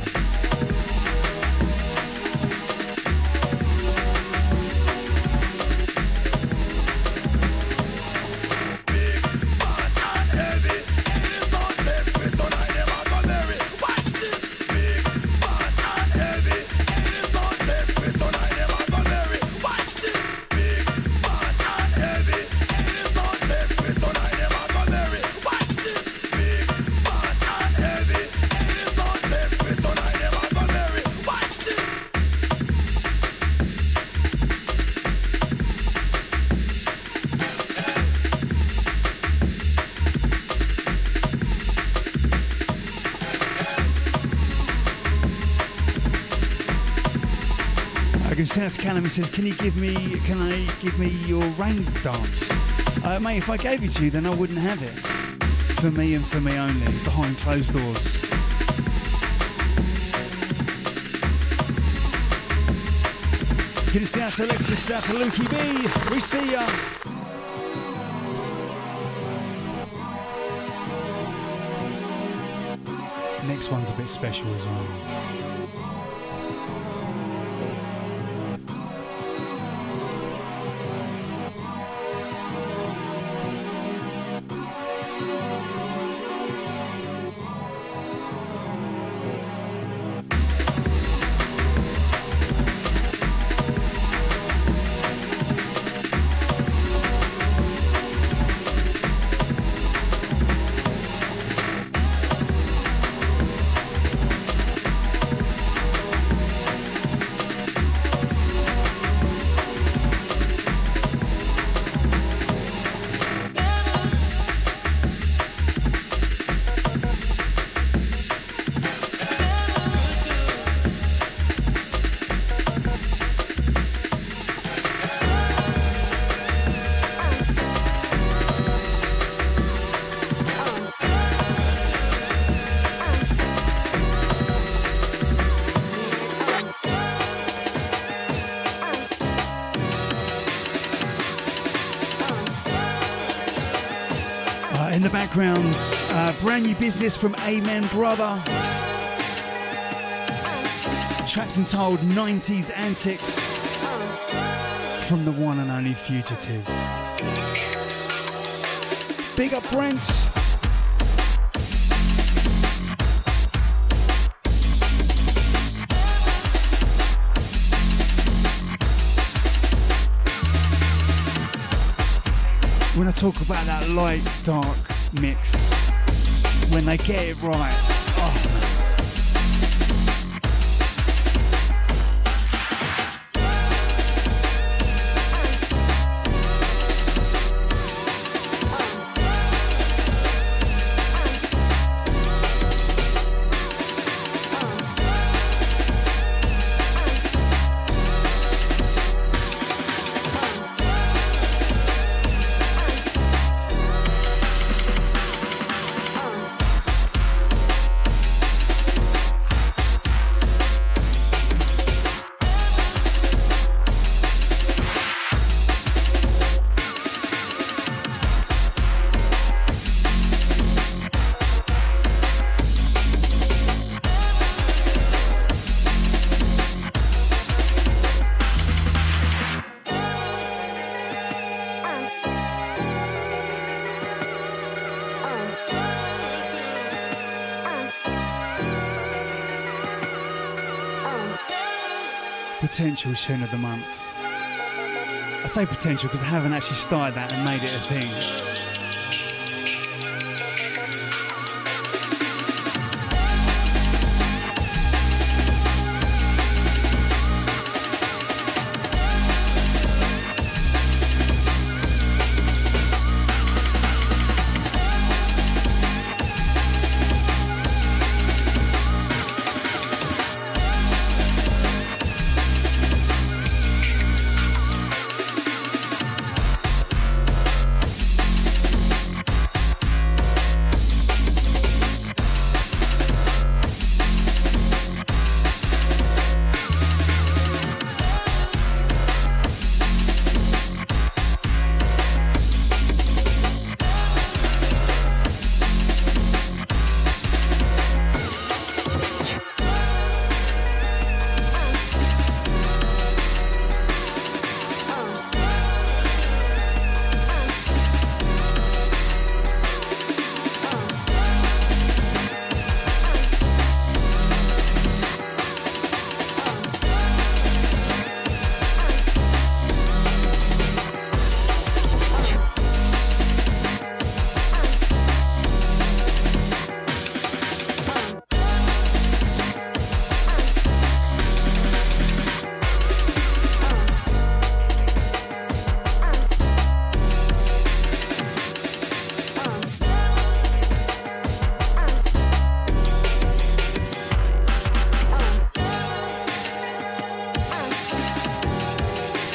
Sounds Callum, he says, can I give me your rain dance? Mate, if I gave it to you, then I wouldn't have it. It's for me and for me only, behind closed doors. Get it out to Alexis, out to Lukey B. We see ya. Next one's a bit special as well. In the background, brand new business from Amen Brother. Tracks entitled 90s Antics from the one and only Fugitive. Big up Brent. When I talk about that light dark mix, when they get it right, oh. potential tune of the month. I say potential because I haven't actually started that and made it a thing.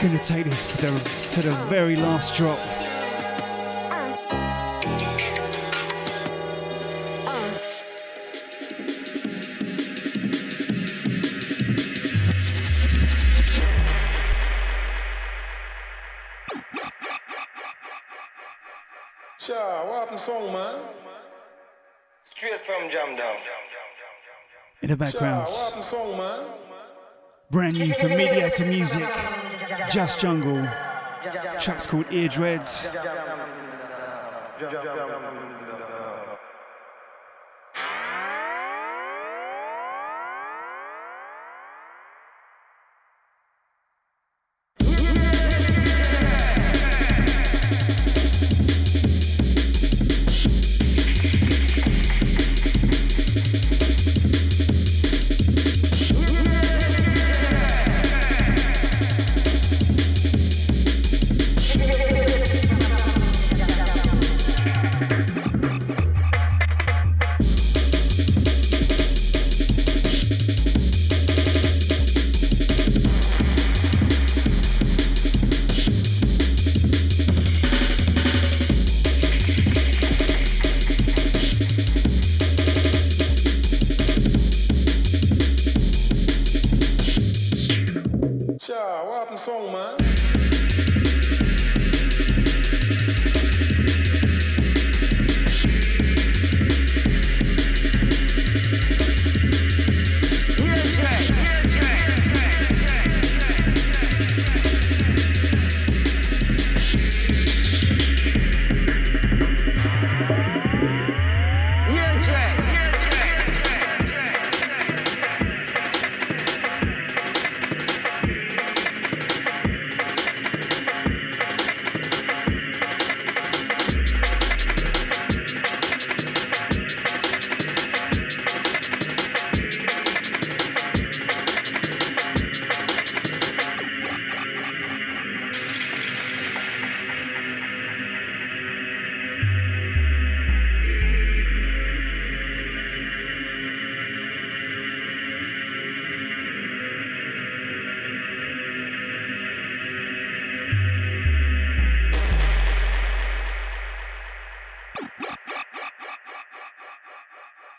Gonna take this to the very last drop. Sure, what happened song, man? Straight from Jam Down. In the background, Sure, what happened song, man? brand new from Mediator Music, Just Jungle. Track's called Ear Dreads. Song, man.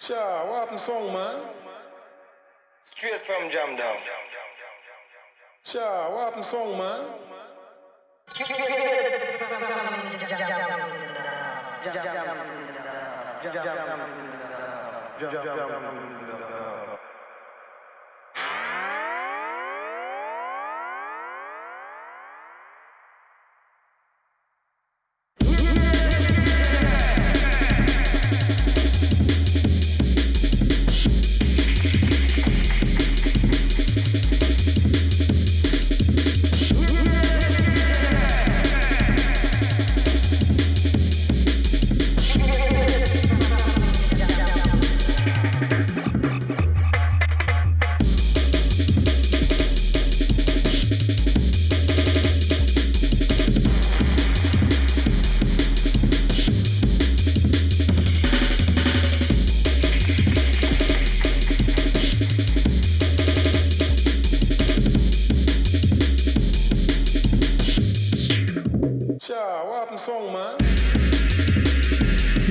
Sure, what happened song, man? Straight from Jam Down. Sure, what happened song, man?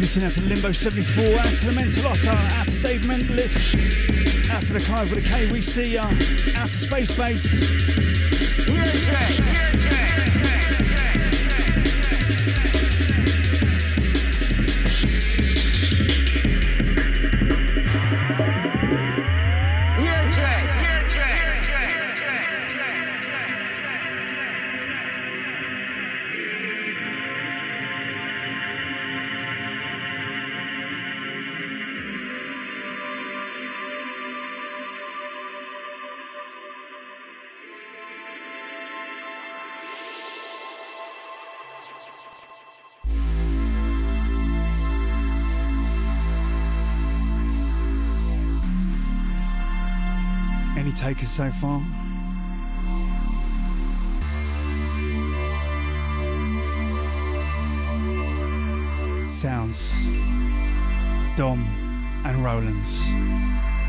Listening out to Limbo 74, out to the Mental Otter, out to Dave Mentalist, out to the Clive with a K, we see ya, out to Space Base. Any takers so far? Sounds Dom and Roland's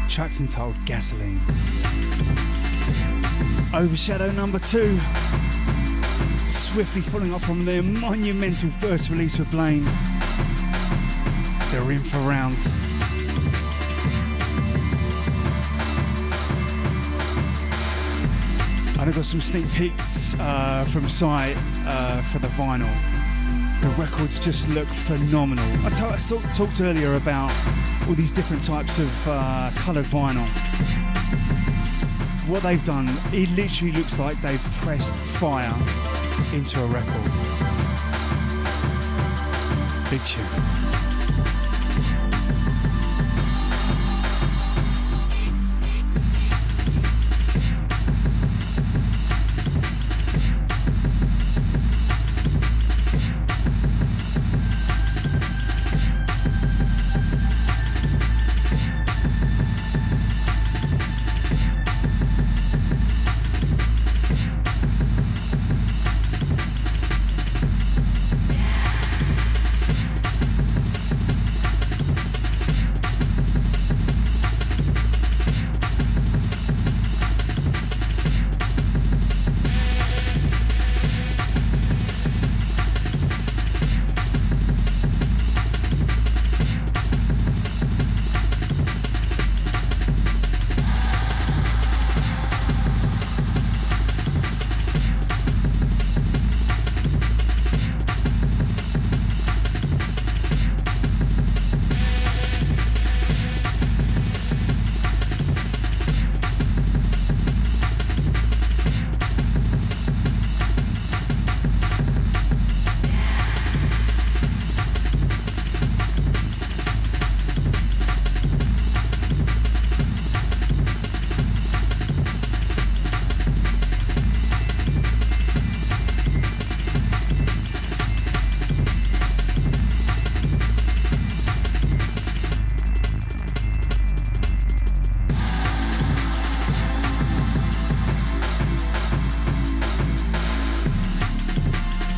tracked entitled Gasoline. Overshadow number 2, swiftly following up from their monumental first release with Blaine. They're in for rounds. And I've got some sneak peeks from site for the vinyl. The records just look phenomenal. I talked earlier about all these different types of coloured vinyl. What they've done, it literally looks like they've pressed fire into a record. Big tune.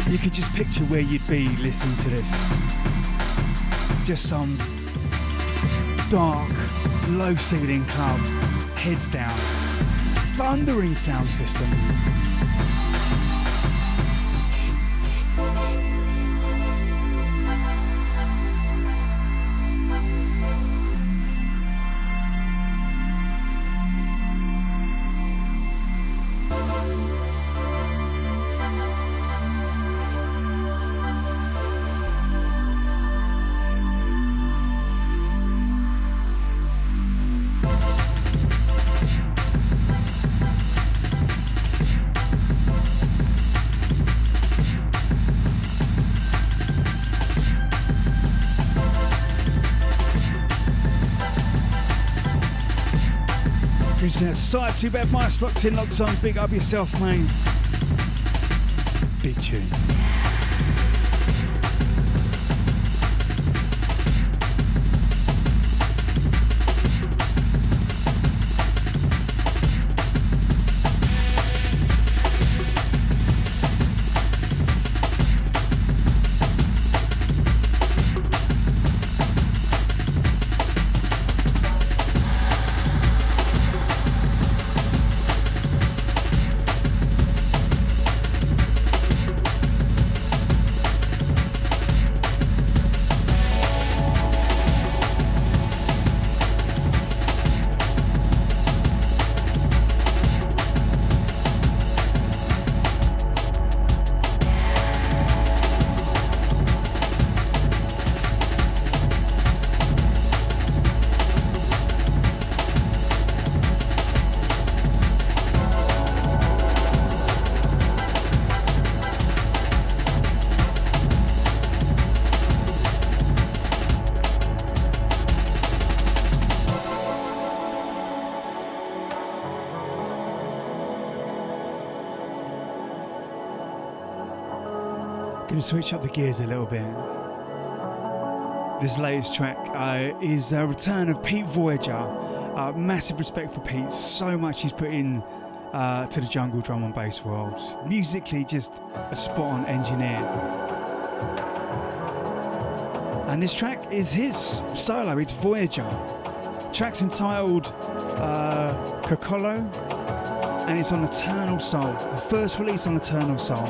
You could just picture where you'd be listening to this. Just some dark, low ceiling club, heads down, thundering sound system. Side 2 bad mice locked in, locked on. Big up yourself, mate. Big tune. Gonna switch up the gears a little bit. This latest track is a return of Pete Voyager. Massive respect for Pete. So much he's put in to the jungle drum and bass world. Musically, just a spot-on engineer. And this track is his solo. It's Voyager. Track's entitled Kokolo, and it's on Eternal Soul. The first release on Eternal Soul.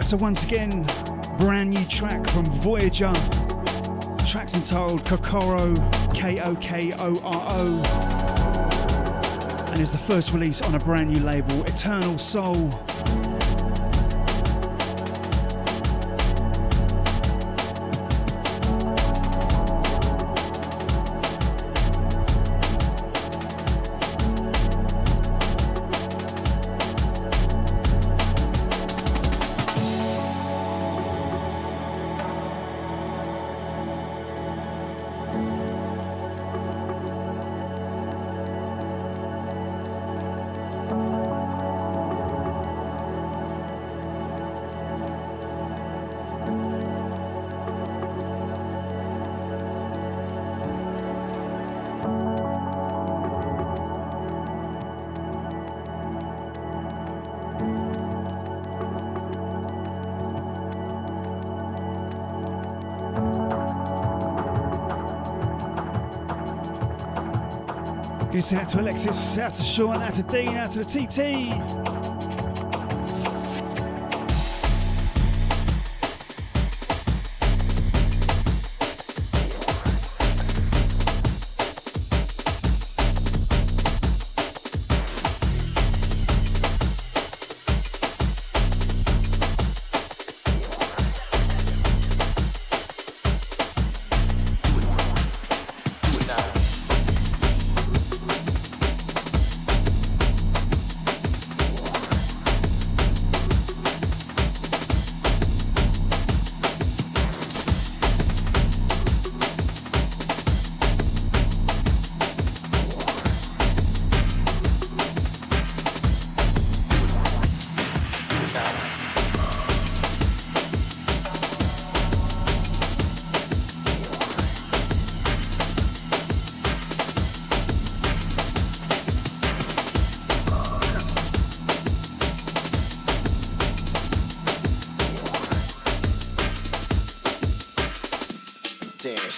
So once again, brand new track from Voyager. Track's entitled Kokoro, K-O-K-O-R-O. And is the first release on a brand new label, Eternal Soul. Send out to Alexis, out to Sean, out to Dean, out to the TT.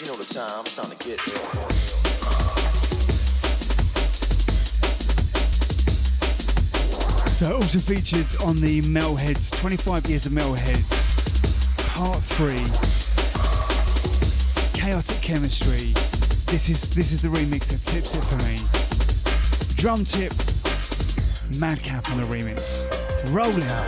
You know the time, it's time to get there. So also featured on the Metalheads, 25 years of Metalheads, Part 3, Chaotic Chemistry. This is the remix that tips it for me. Drum tip, Madcap on the remix. Roll out.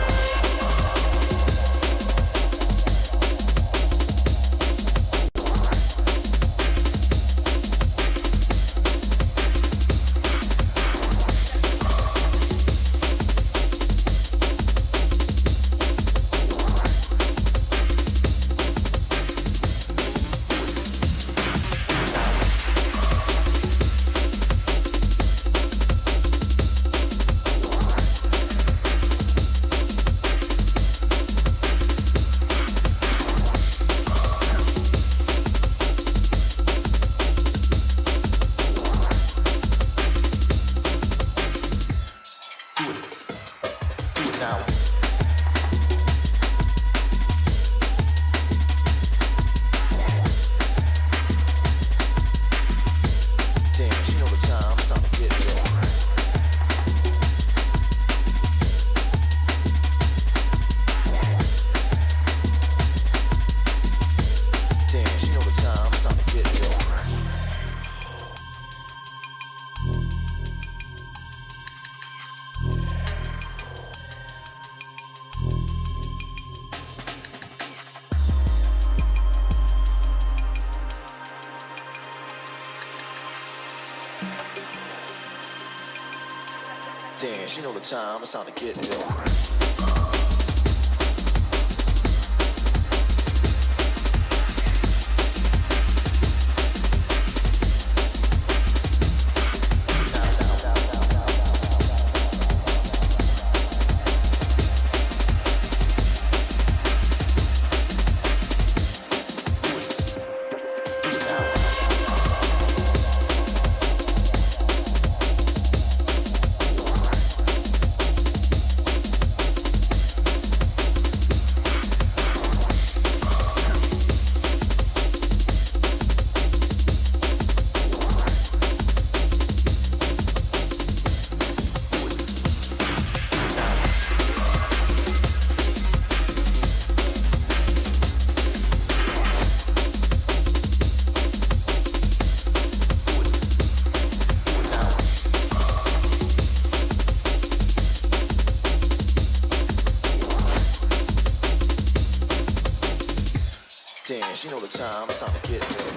dance, you know the time, it's time to get ill. Dance, you know the time, it's time to get ill.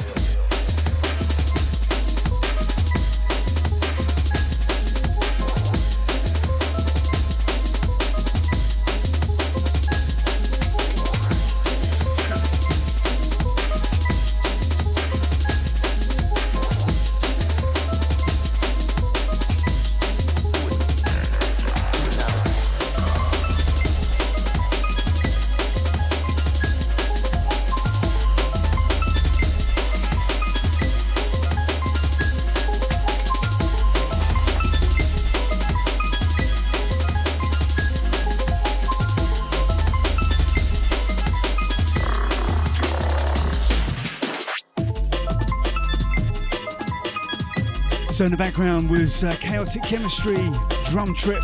So in the background was Chaotic Chemistry, Drum Trip,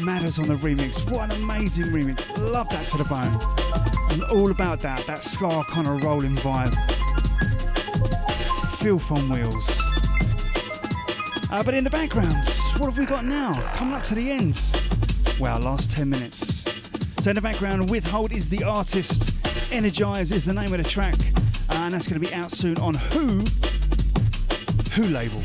Matters on the remix. What an amazing remix. Love that to the bone. And all about that ska kind of rolling vibe. Filth on wheels. But in the background, what have we got now? Coming up to the end. Wow, last 10 minutes. So in the background, Withhold is the artist, Energize is the name of the track, and that's going to be out soon on Who label.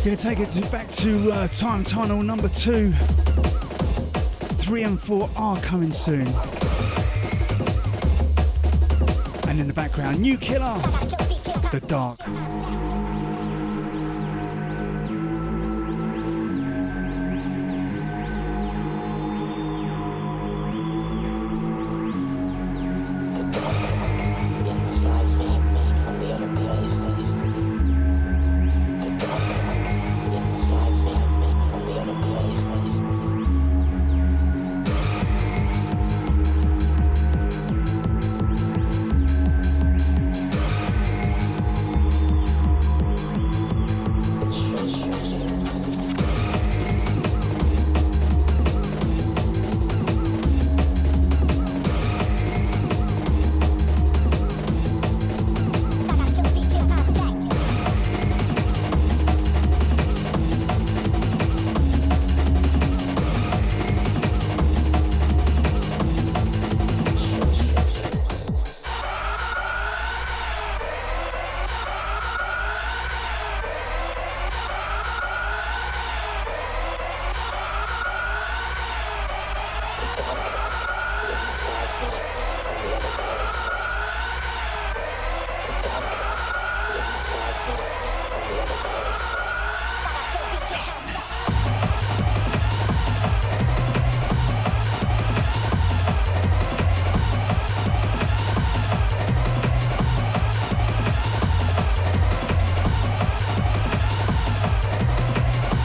Gonna take it back to Time Tunnel number 2. 3 and 4 are coming soon. And in the background, New Killer, The Dark.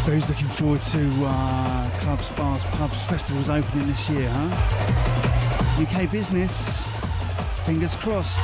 Who's looking forward to clubs, bars, pubs, festivals opening this year, huh? UK business, fingers crossed.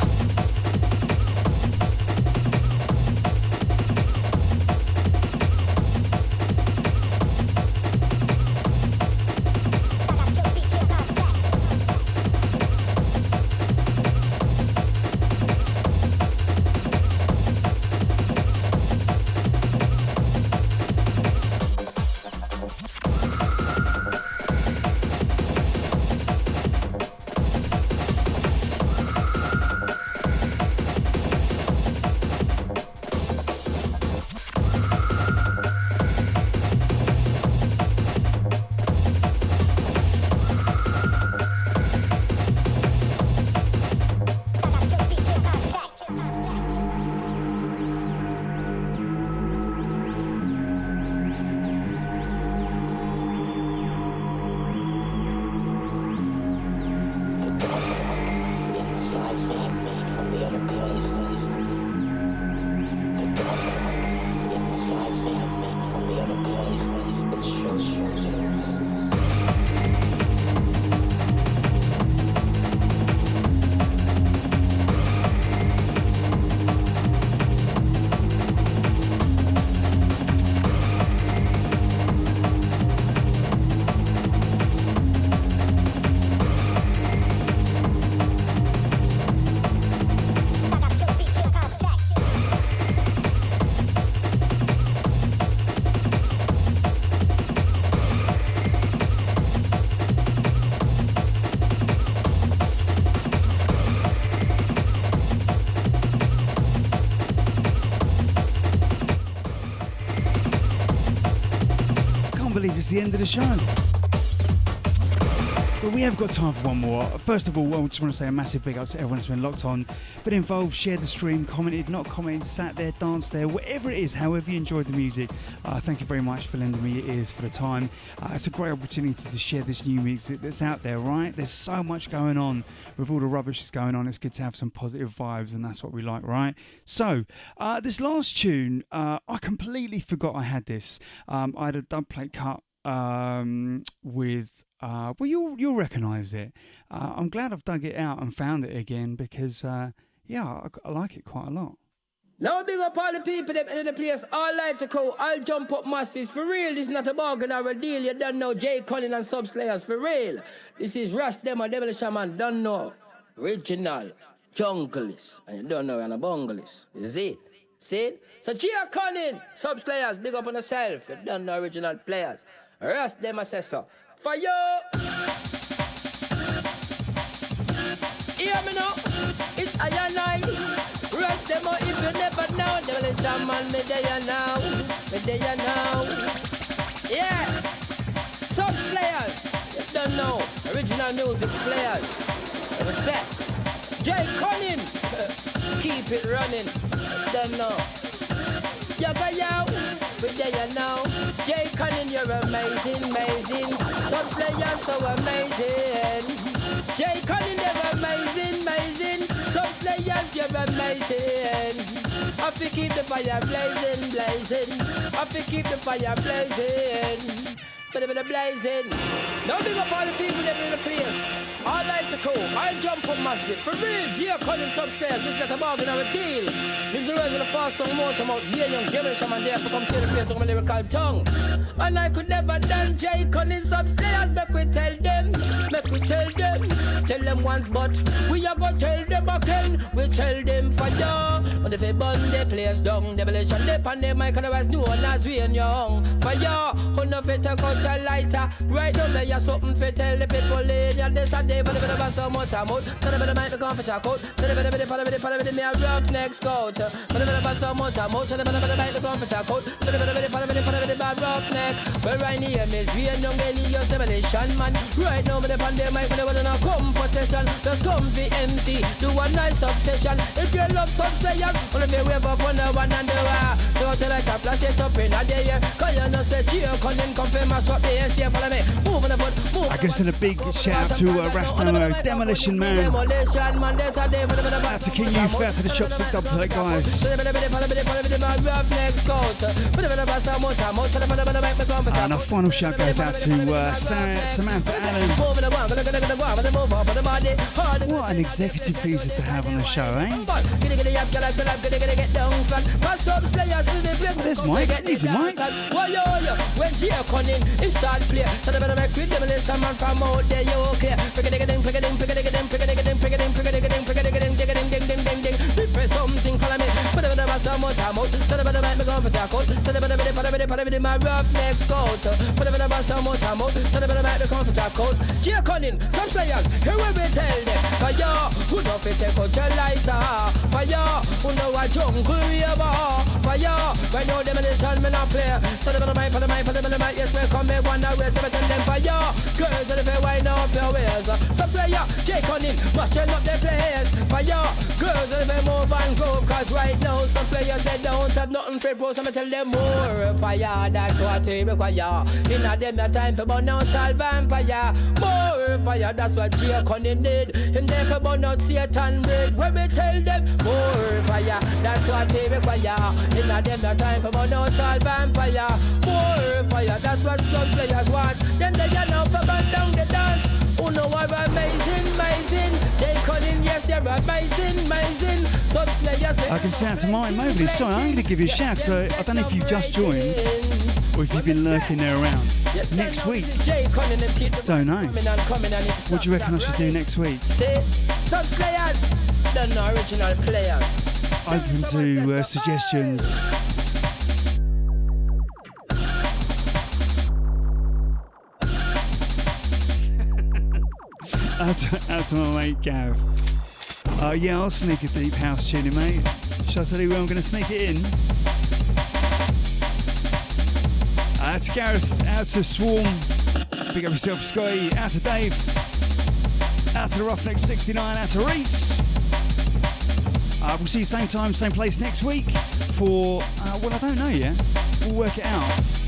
It's the end of the show. But we have got time for one more. First of all, I just want to say a massive big up to everyone that's been locked on, been involved, shared the stream, commented, not commented, sat there, danced there, whatever it is, however you enjoyed the music. Thank you very much for lending me your ears for the time. It's a great opportunity to share this new music that's out there, right? There's so much going on with all the rubbish that's going on. It's good to have some positive vibes, and that's what we like, right? So, this last tune, I completely forgot I had this. I had a dub plate cut with well, you'll recognise it. I'm glad I've dug it out and found it again because yeah, I like it quite a lot. Now big up all the people that in the place, all like to go, all jump up masses. For real, this is not a bargain or a deal. You don't know Jay Cunning and Subslayers, for real. This is Rush Demo, Devil Shaman, don't know. Original, Junglist, and you don't know and a bunglist. You see it? See it? So Jay Cunning, Subslayers, big up on yourself. You don't know original players. Rush Demo says so. For you! Hear me now? It's I and I. Rest them out if you never know. Devil Shaman, me there now. But there you know. Yeah. Some Slayers. You don't know. Original music players. Ever set. Jay Cunning. Keep it running. Don't know. Yaga yow. But there you know. Jay Cunning, you're amazing, amazing. Some Slayers so amazing. Jay Cunning, you're amazing, amazing. Some Slayers, you're amazing. I fi keep the fire blazing, blazing. I fi keep the fire blazing. Blazing. Now big up all the people that in the place. I like to cool. I jump on massive. For real, Jay Cunning subscribe. This is a bargain or a deal. This is the rest of the fast tongue motor mouth. Here young devilish man there for come to the place to my lyrical tongue. And I could never done Jay Cunning subscribe. Make we tell them. Make we tell them. Tell them once but we are gonna tell them again. We tell them for ya. When if they burn the place down, devilish and dip on the mic otherwise known as we and young. For ya, who no fit to cut a lighter. Right now there you something fit tell the people in ya this a day. But the bit of so much amount. So the bit of mic me come for check out. So the bit of the me a rough next coat. But the bit of so much amount. So the bit of mic me come for check out. So the bit of the rough neck. But right here miss we and young Elias demolition man. Right now with the pandemic when they want to come possession. Just come the MC do a nice obsession. If you love some players, only if you wave up on the one and the war. Go to like a flash it up in a day. Cause you know say Jay Cunning come for mash up the SC. Follow me. Move on the foot. Move. I can send a big shout out to Rastamo, Demolition Man. Out to King Youth, out to the Chopstick Dub Plate guys. And our final shout goes out to Samantha Allen. What an executive producer to have on the show, eh? There's Mike, easy Mike. When Jay Cunning, it start play. So the better make with demolition man from out there, you okay? Refresh something, follow me. Put the better some more time out. So the better make me go for tackle. So the better my rough next coat. Put the better some more time out. So the better make me come for tackle. Jay Cunning, some players, here we will tell them. For you, who don't fit take out your lighter. For you, who know a jungle river. For you, right now demolition men not play. So the better mic, for the mic, yes, we come here one away. So we tell them for you, girls, and if you wind up your ways. Some player, Jay Cunning, mashing up their place. For you, girls, and if you move and go. Cause right now, some players, they don't have nothing for bro. So I tell them more fire, that's what they require. In a them, no time for burn out all vampire. More fire, that's what Jay Cunning need. Him there for burn out Satan bread. When we tell them more fire, that's what they require. In a them, no time for burn out all vampire. More fire, that's what some players want. Then they are now for burn down the dance. Oh no, I'm amazing, amazing. Jay Cunning, yes, you're amazing, amazing. Some players. I can shout to Martin Mobley. Sorry, I'm going to give you a shout. So I don't know if you've just joined or if you've been lurking there around. Next week, don't know. What do you reckon I should do next week? Some players, don't know original players. Open to suggestions. Out to my mate Gav. Yeah, I'll sneak a deep house tune in, mate. Shall I tell you where I'm going to sneak it in? Out to Gareth, out to Swarm, big up yourself Scotty, out to Dave, out to the Roughneck 69, out to Reese. We'll see you same time, same place next week for, well, I don't know yet. We'll work it out.